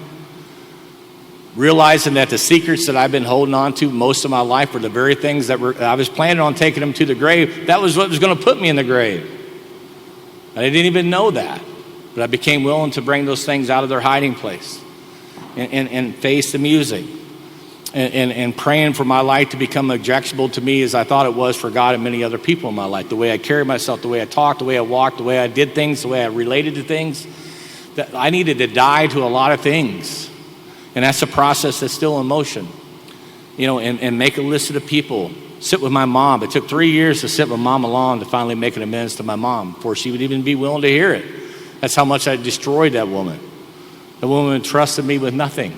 Realizing that the secrets that I've been holding on to most of my life were the very things that I was planning on taking them to the grave. That was what was going to put me in the grave. I didn't even know that. But I became willing to bring those things out of their hiding place and face the music and praying for my life to become objectionable to me as I thought it was for God and many other people in my life. The way I carried myself, the way I talked, the way I walked, the way I did things, the way I related to things. That I needed to die to a lot of things. And that's a process that's still in motion. You know, and make a list of the people. Sit with my mom. It took 3 years to sit with Mom alone to finally make an amends to my mom before she would even be willing to hear it. That's how much I destroyed that woman. The woman entrusted me with nothing.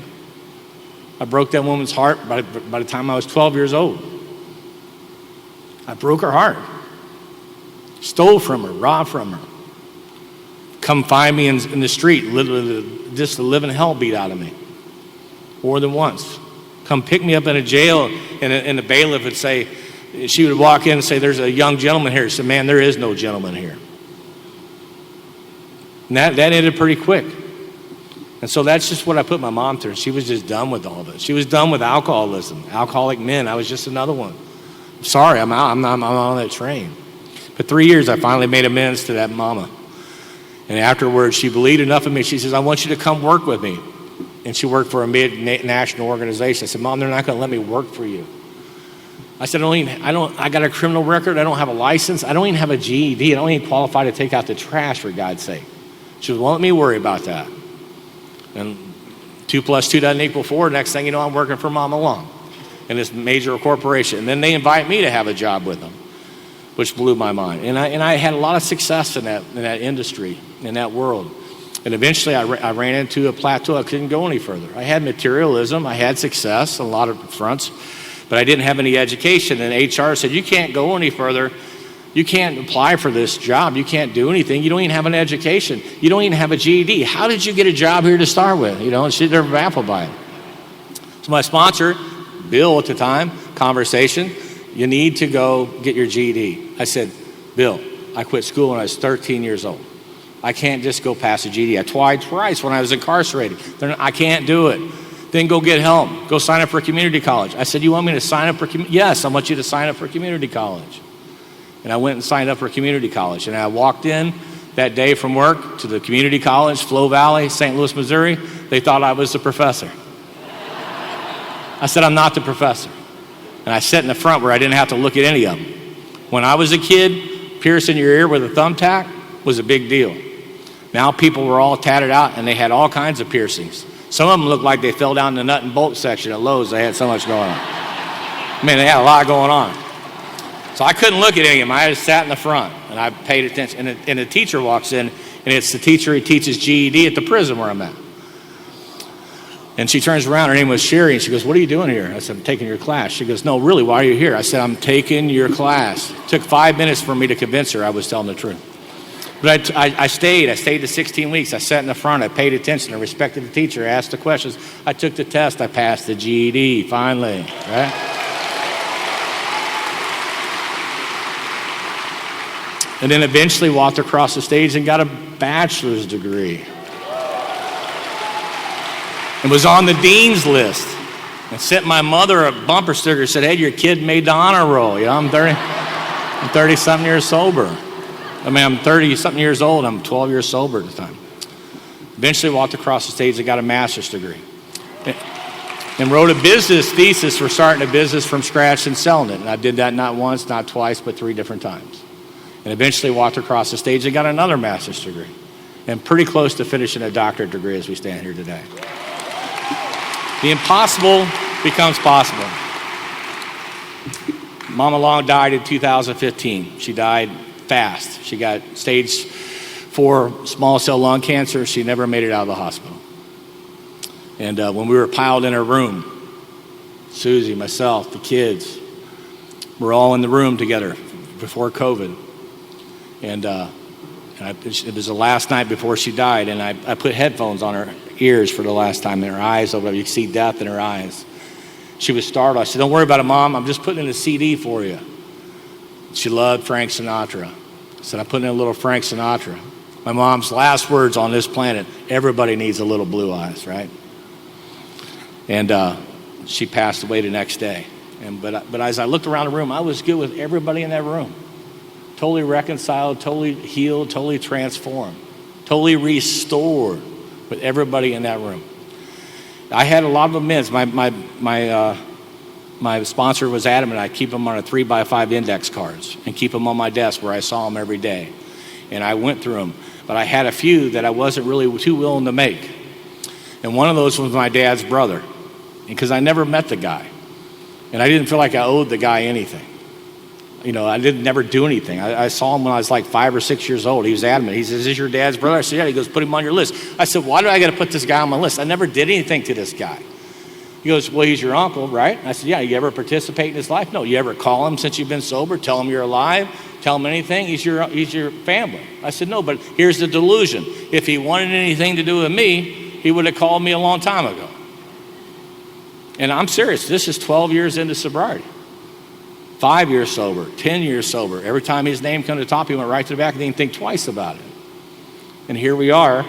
I broke that woman's heart by the time I was 12 years old. I broke her heart. Stole from her, robbed from her. Come find me in the street, just the living hell beat out of me. More than once. Come pick me up in a jail, and the bailiff would say, she would walk in and say, there's a young gentleman here. She said, man, there is no gentleman here. And that ended pretty quick. And so that's just what I put my mom through. She was just done with all of it. She was done with alcoholism, alcoholic men. I was just another one. I'm sorry, I'm out. I'm on that train. For 3 years, I finally made amends to that mama. And afterwards, she believed enough in me. She says, I want you to come work with me. And she worked for a mid-national organization. I said, Mom, they're not going to let me work for you. I said, I got a criminal record. I don't have a license. I don't even have a GED. I don't even qualify to take out the trash, for God's sake. She said, well, let me worry about that. And 2 + 2 doesn't equal 4. Next thing you know, I'm working for Mama Long in this major corporation. And then they invite me to have a job with them, which blew my mind. And I had a lot of success in that industry, in that world. And eventually I ran into a plateau. I couldn't go any further. I had materialism. I had success on a lot of fronts, but I didn't have any education. And HR said, you can't go any further. You can't apply for this job. You can't do anything. You don't even have an education. You don't even have a GED. How did you get a job here to start with? You know, and they're baffled by it. So my sponsor, Bill at the time, conversation, you need to go get your GED. I said, Bill, I quit school when I was 13 years old. I can't just go past a GED. I tried twice when I was incarcerated. I can't do it. Then go get help. Go sign up for community college. I said, you want me to sign up for community? Yes, I want you to sign up for community college. And I went and signed up for community college. And I walked in that day from work to the community college, Flo Valley, St. Louis, Missouri. They thought I was the professor. I said, I'm not the professor. And I sat in the front where I didn't have to look at any of them. When I was a kid, piercing your ear with a thumbtack was a big deal. Now people were all tatted out and they had all kinds of piercings. Some of them looked like they fell down the nut and bolt section at Lowe's. They had so much going on. I mean, they had a lot going on. So I couldn't look at any of them. I just sat in the front and I paid attention. And the teacher walks in, and it's the teacher who teaches GED at the prison where I'm at. And she turns around, her name was Sherry, and she goes, what are you doing here? I said, I'm taking your class. She goes, no, really, why are you here? I said, I'm taking your class. It took 5 minutes for me to convince her I was telling the truth. But I stayed the 16 weeks. I sat in the front, I paid attention, I respected the teacher, I asked the questions. I took the test, I passed the GED, finally, right? And then eventually walked across the stage and got a bachelor's degree. And was on the dean's list. And sent my mother a bumper sticker, said, hey, your kid made the honor roll. You know, I'm 30-something years sober. I mean, I'm 30-something years old. I'm 12 years sober at the time. Eventually walked across the stage and got a master's degree. And wrote a business thesis for starting a business from scratch and selling it. And I did that not once, not twice, but 3 different times. And eventually walked across the stage and got another master's degree. And pretty close to finishing a doctorate degree as we stand here today. The impossible becomes possible. Mama Long died in 2015. She died fast. She got stage 4 small cell lung cancer. She never made it out of the hospital. And when we were piled in her room, Susie, myself, the kids, we're all in the room together before COVID. And it was the last night before she died, and I put headphones on her ears for the last time, and her eyes opened up. You could see death in her eyes. She was startled. I said, "Don't worry about it, Mom. I'm just putting in a CD for you." She loved Frank Sinatra. I said, "I'm putting in a little Frank Sinatra." My mom's last words on this planet, everybody needs a little blue eyes, right? And she passed away the next day. But as I looked around the room, I was good with everybody in that room. Totally reconciled, totally healed, totally transformed, totally restored with everybody in that room. I had a lot of amends. My sponsor was adamant I keep them on a 3x5 index cards and keep them on my desk where I saw them every day. And I went through them. But I had a few that I wasn't really too willing to make. And one of those was my dad's brother, because I never met the guy. And I didn't feel like I owed the guy anything. You know, I didn't never do anything. I saw him when I was like 5 or 6 years old. He was adamant. He says, "Is this your dad's brother?" I said, "Yeah." He goes, "Put him on your list." I said, "Why do I got to put this guy on my list? I never did anything to this guy." He goes, "Well, he's your uncle, right?" I said, "Yeah." "You ever participate in his life?" "No." "You ever call him since you've been sober? Tell him you're alive? Tell him anything? He's your family." I said, "No, but here's the delusion. If he wanted anything to do with me, he would have called me a long time ago." And I'm serious. This is 12 years into sobriety. 5 years sober, 10 years sober. Every time his name came to the top, he went right to the back and didn't think twice about it. And here we are.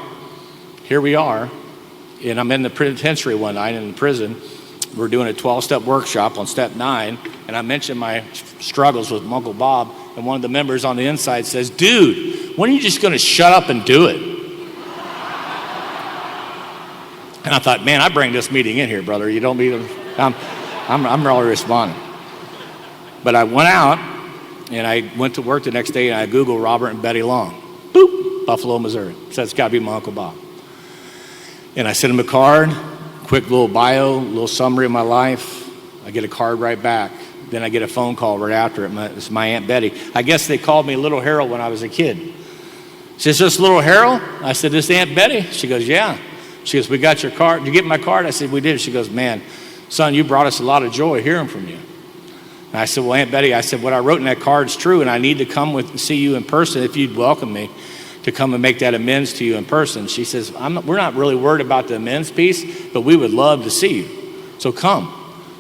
And I'm in the penitentiary one night in the prison. We're doing a 12-step workshop on step 9. And I mentioned my struggles with Uncle Bob. And one of the members on the inside says, "Dude, when are you just going to shut up and do it?" And I thought, man, I bring this meeting in here, brother. You don't be, I'm really responding. But I went out, and I went to work the next day, and I Googled Robert and Betty Long. Boop, Buffalo, Missouri. So it's got to be my Uncle Bob. And I sent him a card, quick little bio, little summary of my life. I get a card right back. Then I get a phone call right after it. It's my Aunt Betty. I guess they called me Little Harold when I was a kid. She says, "This Little Harold?" I said, "This Aunt Betty?" She goes, "Yeah." She goes, "We got your card. Did you get my card?" I said, "We did." She goes, "Man, son, you brought us a lot of joy hearing from you." And I said, "Well, Aunt Betty," I said, "what I wrote in that card is true, and I need to come see you in person if you'd welcome me to come and make that amends to you in person." She says, "We're not really worried about the amends piece, but we would love to see you. So come."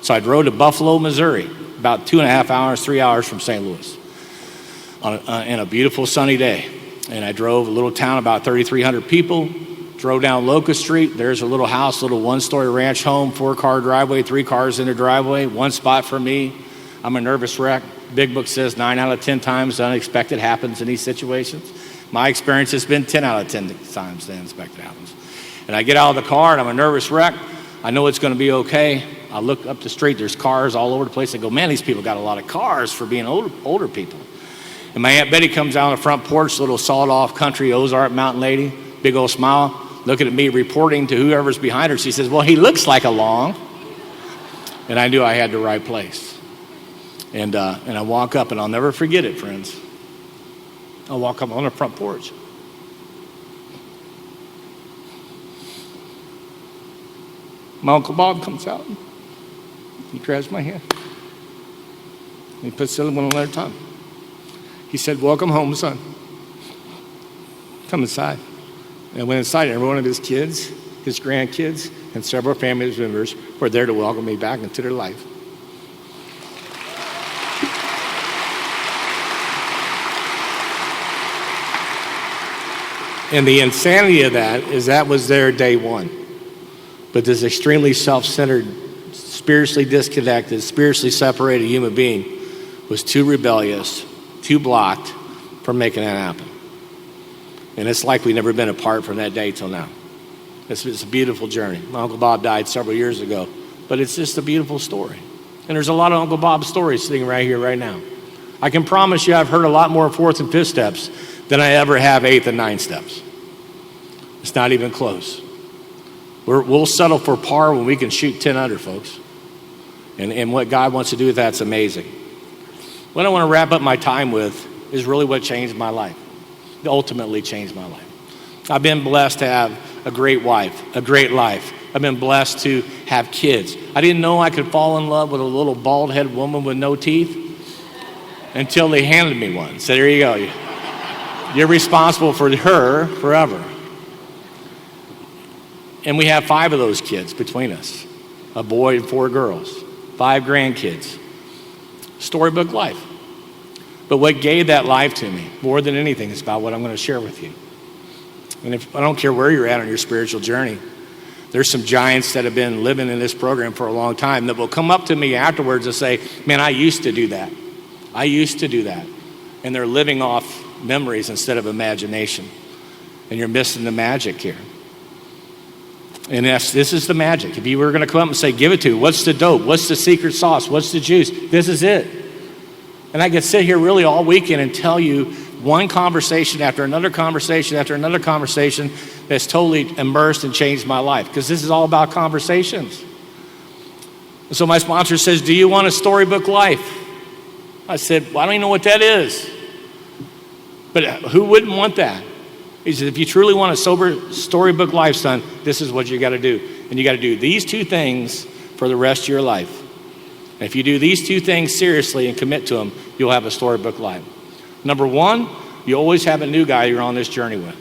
So I drove to Buffalo, Missouri, about 2.5 hours, 3 hours from St. Louis, in a beautiful sunny day. And I drove a little town, about 3,300 people, drove down Locust Street. There's a little house, little one-story ranch home, 4-car driveway, 3 cars in the driveway, one spot for me. I'm a nervous wreck. Big Book says 9 out of 10 times the unexpected happens in these situations. My experience has been 10 out of 10 times the unexpected happens. And I get out of the car, and I'm a nervous wreck. I know it's going to be okay. I look up the street. There's cars all over the place. I go, man, these people got a lot of cars for being older people. And my Aunt Betty comes out on the front porch, little sawed-off country Ozark mountain lady, big old smile, looking at me, reporting to whoever's behind her. She says, "Well, he looks like a long." And I knew I had the right place. And I walk up, and I'll never forget it, friends. I walk up on the front porch. My Uncle Bob comes out. He grabs my hand. He puts the other one on their tongue. He said, "Welcome home, son. Come inside." And I went inside, and every one of his kids, his grandkids, and several family members were there to welcome me back into their life. And the insanity of that is that was their day one. But this extremely self-centered, spiritually disconnected, spiritually separated human being was too rebellious, too blocked from making that happen. And it's like we've never been apart from that day till now. It's a beautiful journey. My Uncle Bob died several years ago, but it's just a beautiful story. And there's a lot of Uncle Bob stories sitting right here, right now. I can promise you I've heard a lot more fourth and fifth steps than I ever have eighth and ninth steps. It's not even close. We'll settle for par when we can shoot 10 under, folks. And what God wants to do with that's amazing. What I want to wrap up my time with is really what changed my life. It ultimately changed my life. I've been blessed to have a great wife, a great life. I've been blessed to have kids. I didn't know I could fall in love with a little bald-headed woman with no teeth until they handed me one. So there you go. You're responsible for her forever. And we have 5 of those kids between us, a boy and 4 girls, 5 grandkids. Storybook life. But what gave that life to me more than anything is about what I'm going to share with you. And I don't care where you're at on your spiritual journey, there's some giants that have been living in this program for a long time that will come up to me afterwards and say, man, I used to do that. I used to do that. And they're living off memories instead of imagination. And you're missing the magic here. And this is the magic. If you were going to come up and say, give it to, what's the dope? What's the secret sauce? What's the juice? This is it. And I could sit here really all weekend and tell you one conversation after another conversation after another conversation that's totally immersed and changed my life. Because this is all about conversations. And so my sponsor says, do you want a storybook life? I said, well, I don't even know what that is. But who wouldn't want that? He said, if you truly want a sober storybook life, son, this is what you got to do. And you got to do these 2 things for the rest of your life. And if you do these 2 things seriously and commit to them, you'll have a storybook life. Number 1, you always have a new guy you're on this journey with.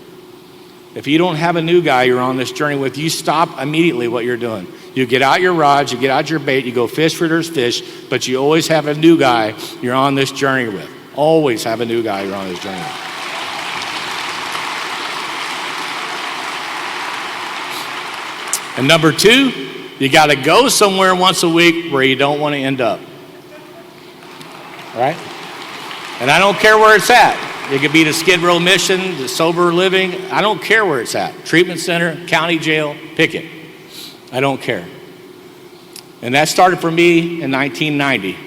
If you don't have a new guy you're on this journey with, you stop immediately what you're doing. You get out your rods, you get out your bait, you go fish for there's fish, but you always have a new guy you're on this journey with. Always have a new guy you're on this journey with. And number 2, you got to go somewhere once a week where you don't want to end up. All right? And I don't care where it's at. It could be the Skid Row Mission, the sober living. I don't care where it's at. Treatment center, county jail, pick it. I don't care. And that started for me in 1990.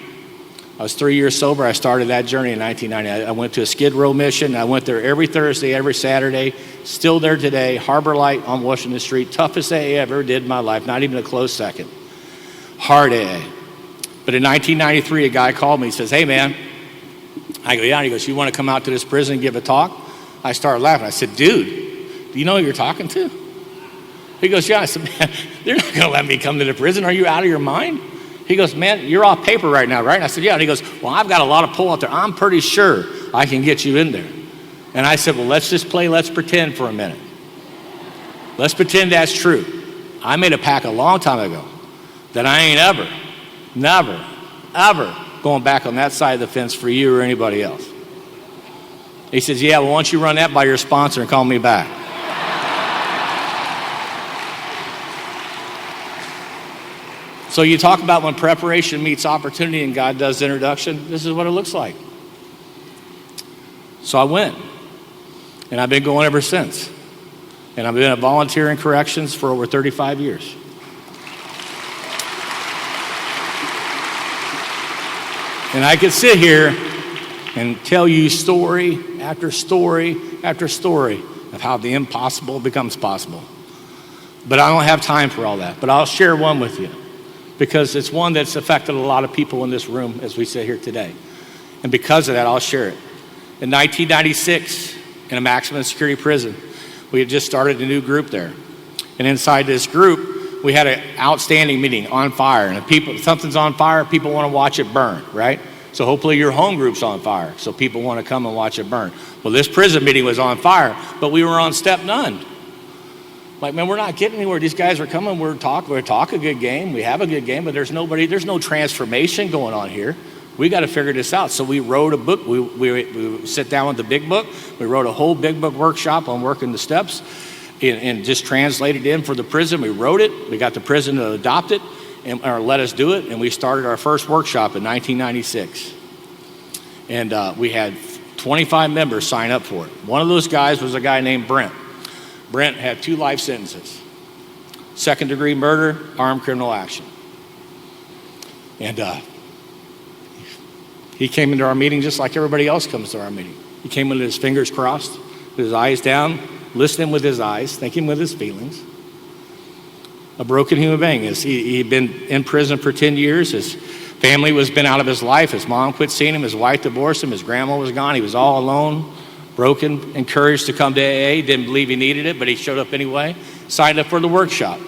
I was 3 years sober. I started that journey in 1990. I went to a Skid Row Mission. I went there every Thursday, every Saturday. Still there today. Harbor Light on Washington Street. Toughest AA I ever did in my life. Not even a close second. Hard AA. But in 1993, a guy called me. He says, hey, man. I go, yeah. And he goes, you want to come out to this prison and give a talk? I started laughing. I said, dude, do you know who you're talking to? He goes, yeah. I said, man, they're not going to let me come to the prison. Are you out of your mind? He goes, man, you're off paper right now, right? And I said, yeah. And he goes, well, I've got a lot of pull out there. I'm pretty sure I can get you in there. And I said, well, let's just play let's pretend for a minute. Let's pretend that's true. I made a pact a long time ago that I ain't ever, never, ever going back on that side of the fence for you or anybody else. He says, yeah, well, why don't you run that by your sponsor and call me back? So you talk about when preparation meets opportunity and God does the introduction, this is what it looks like. So I went, and I've been going ever since. And I've been a volunteer in corrections for over 35 years. And I could sit here and tell you story after story after story of how the impossible becomes possible. But I don't have time for all that. But I'll share one with you, because it's one that's affected a lot of people in this room as we sit here today. And because of that, I'll share it. In 1996, in a maximum security prison, we had just started a new group there. And inside this group, we had an outstanding meeting on fire. And if something's on fire, people want to watch it burn, right? So hopefully your home group's on fire, so people want to come and watch it burn. Well, this prison meeting was on fire, but we were on step none. Like, man, we're not getting anywhere. These guys are coming, we talk a good game, we have a good game, but there's no transformation going on here. We got to figure this out. So we wrote a book. We sit down with the big book. We wrote a whole big book workshop on working the steps and just translated it in for the prison. We wrote it. We got the prison to adopt it or let us do it. And we started our first workshop in 1996. And we had 25 members sign up for it. One of those guys was a guy named Brent. Brent had 2 life sentences. second-degree murder, armed criminal action. And he came into our meeting just like everybody else comes to our meeting. He came with his fingers crossed, with his eyes down, listening with his eyes, thinking with his feelings. A broken human being. He'd been in prison for 10 years. His family was been out of his life. His mom quit seeing him. His wife divorced him. His grandma was gone. He was all alone, broken, encouraged to come to AA. Didn't believe he needed it, but he showed up anyway. Signed up for the workshop.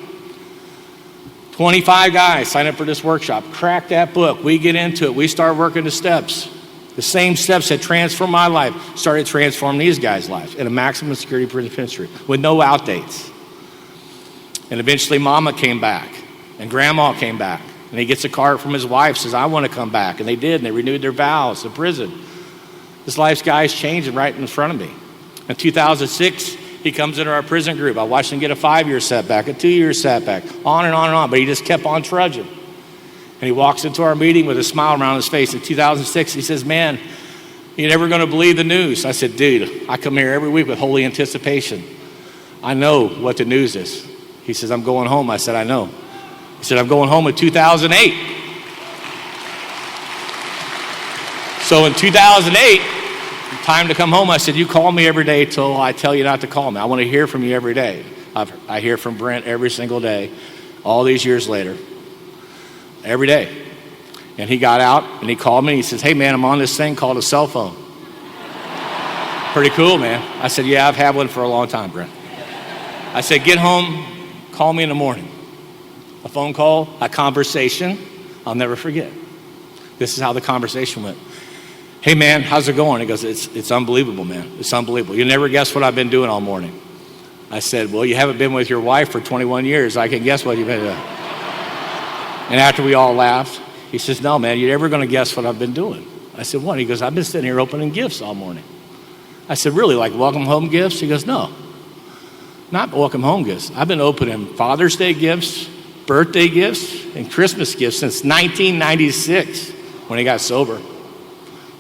25 guys signed up for this workshop. Crack that book. We get into it. We start working the steps. The same steps that transformed my life started transforming these guys' lives in a maximum security prison penitentiary with no outdates. And eventually Mama came back and Grandma came back. And he gets a card from his wife, says, I want to come back. And they did, and they renewed their vows in prison. This life's guy's changing right in front of me. In 2006, he comes into our prison group. I watched him get a 5-year setback, a 2-year setback, on and on and on, but he just kept on trudging. And he walks into our meeting with a smile around his face. In 2006, he says, man, you're never going to believe the news. I said, dude, I come here every week with holy anticipation. I know what the news is. He says, I'm going home. I said, I know. He said, I'm going home in 2008. So in 2008, time to come home, I said, you call me every day till I tell you not to call me. I want to hear from you every day. I hear from Brent every single day, all these years later, every day. And he got out and he called me. He says, hey, man, I'm on this thing called a cell phone. Pretty cool, man. I said, yeah, I've had one for a long time, Brent. I said, get home, call me in the morning. A phone call, a conversation, I'll never forget. This is how the conversation went. Hey, man, how's it going? He goes, it's unbelievable, man. It's unbelievable. You'll never guess what I've been doing all morning. I said, well, you haven't been with your wife for 21 years. I can guess what you've been doing. And after we all laughed, he says, no, man, you're never going to guess what I've been doing. I said, what? He goes, I've been sitting here opening gifts all morning. I said, really, like welcome home gifts? He goes, no, not welcome home gifts. I've been opening Father's Day gifts, birthday gifts, and Christmas gifts since 1996 when he got sober.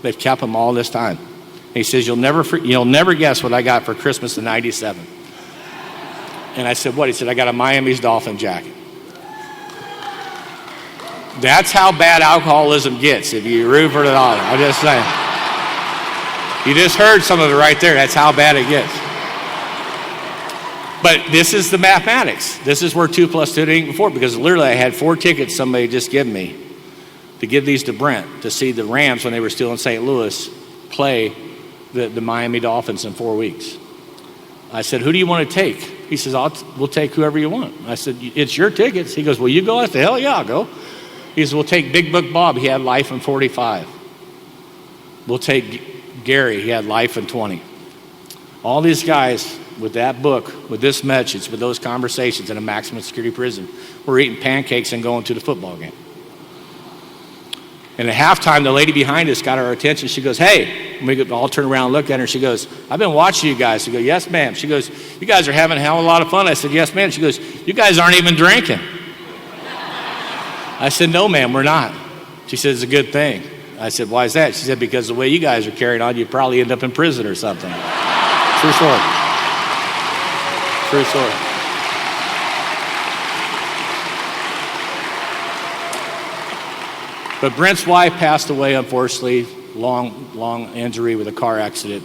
They've kept him all this time. And he says, you'll never guess what I got for Christmas in 97. And I said, what? He said, I got a Miami's Dolphin jacket. That's how bad alcoholism gets if you root for the dollar. I'm just saying. You just heard some of it right there. That's how bad it gets. But this is the mathematics. This is where 2 + 2 didn't before, because literally I had 4 tickets somebody just gave me to give these to Brent to see the Rams when they were still in St. Louis play the Miami Dolphins in 4 weeks. I said, who do you want to take? He says, we'll take whoever you want. I said, it's your tickets. He goes, will you go? I said, hell yeah, I'll go. He says, we'll take Big Book Bob. He had life in 45. We'll take Gary. He had life in 20. All these guys with that book, with this message, with those conversations in a maximum security prison, were eating pancakes and going to the football game. And at halftime, the lady behind us got our attention. She goes, hey, and we all turn around and look at her. She goes, I've been watching you guys. She goes, yes, ma'am. She goes, you guys are having a hell of a lot of fun. I said, yes, ma'am. She goes, you guys aren't even drinking. I said, no, ma'am, we're not. She said, it's a good thing. I said, why is that? She said, because the way you guys are carrying on, you'd probably end up in prison or something. True story. True story. But Brent's wife passed away, unfortunately, long injury with a car accident.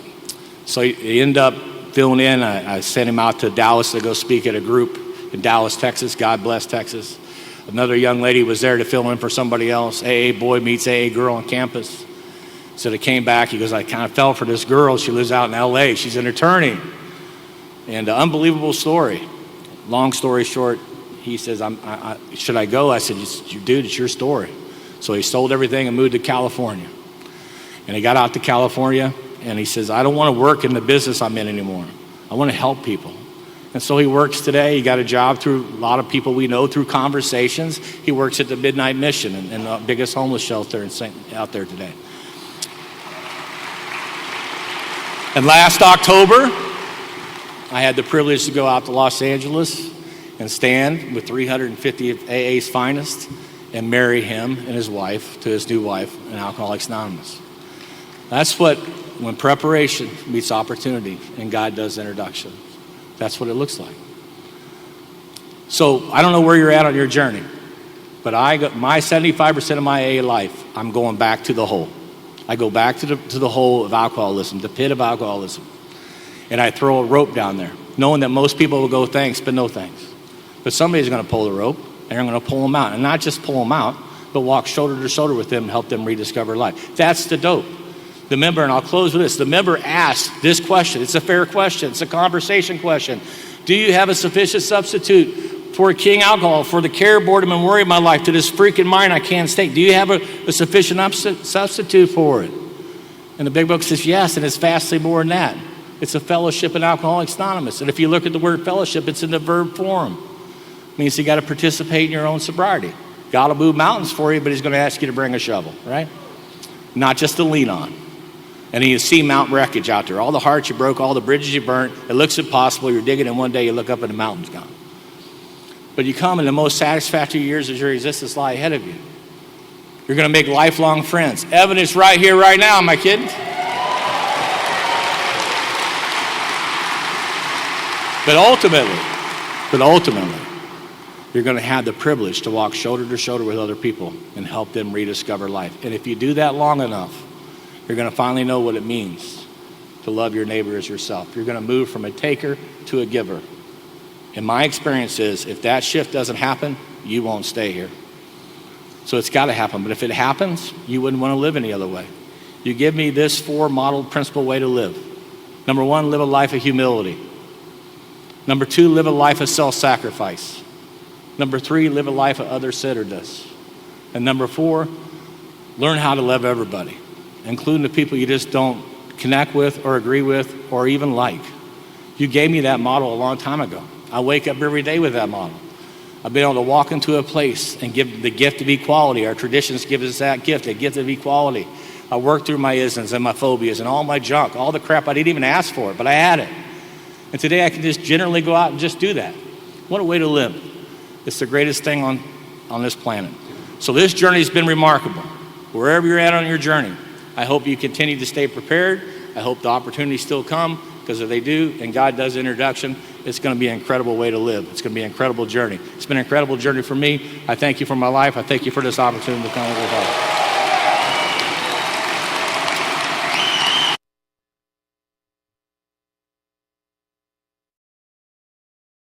So he ended up filling in. I sent him out to Dallas to go speak at a group in Dallas, Texas. God bless Texas. Another young lady was there to fill in for somebody else. AA boy meets AA girl on campus. So they came back. He goes, I kind of fell for this girl. She lives out in LA. She's an attorney. And an unbelievable story. Long story short, he says, should I go? I said, dude, it's your story. So he sold everything and moved to California. And he got out to California, and he says, I don't want to work in the business I'm in anymore. I want to help people. And so he works today. He got a job through a lot of people we know through conversations. He works at the Midnight Mission and the biggest homeless shelter out there today. And last October, I had the privilege to go out to Los Angeles and stand with 350 of AA's finest and marry him and his wife to his new wife in Alcoholics Anonymous. That's what, when preparation meets opportunity and God does introduction, that's what it looks like. So I don't know where you're at on your journey, but my 75% of my AA life, I'm going back to the hole. I go back to the hole of alcoholism, the pit of alcoholism. And I throw a rope down there, knowing that most people will go thanks, but no thanks. But somebody's going to pull the rope, and they're going to pull them out. And not just pull them out, but walk shoulder to shoulder with them and help them rediscover life. That's the dope. The member, and I'll close with this, the member asked this question. It's a fair question. It's a conversation question. Do you have a sufficient substitute for king alcohol, for the care, boredom, and worry of my life, to this freaking mind I can't stake? Do you have a sufficient substitute for it? And the big book says yes, and it's vastly more than that. It's a fellowship in Alcoholics Anonymous. And if you look at the word fellowship, it's in the verb form. It means you got to participate in your own sobriety. God will move mountains for you, but he's going to ask you to bring a shovel, right? Not just to lean on. And you see mountain wreckage out there. All the hearts you broke, all the bridges you burnt. It looks impossible. You're digging, and one day you look up and the mountain's gone. But you come, and the most satisfactory years of your existence lie ahead of you. You're going to make lifelong friends. Evidence right here, right now, am I kidding? But ultimately, you're going to have the privilege to walk shoulder to shoulder with other people and help them rediscover life. And if you do that long enough, you're going to finally know what it means to love your neighbor as yourself. You're going to move from a taker to a giver. And my experience is, if that shift doesn't happen, you won't stay here. So it's got to happen. But if it happens, you wouldn't want to live any other way. You give me this 4 modeled principle way to live. Number 1, live a life of humility. Number 2, live a life of self-sacrifice. Number 3, live a life of other-centeredness. And number 4, learn how to love everybody, including the people you just don't connect with or agree with or even like. You gave me that model a long time ago. I wake up every day with that model. I've been able to walk into a place and give the gift of equality. Our traditions give us that gift, a gift of equality. I worked through my isms and my phobias and all my junk, all the crap I didn't even ask for, but I had it. And today I can just generally go out and just do that. What a way to live. It's the greatest thing on this planet. So this journey has been remarkable. Wherever you're at on your journey, I hope you continue to stay prepared. I hope the opportunities still come, because if they do and God does the introduction, it's going to be an incredible way to live. It's going to be an incredible journey. It's been an incredible journey for me. I thank you for my life. I thank you for this opportunity to come with us.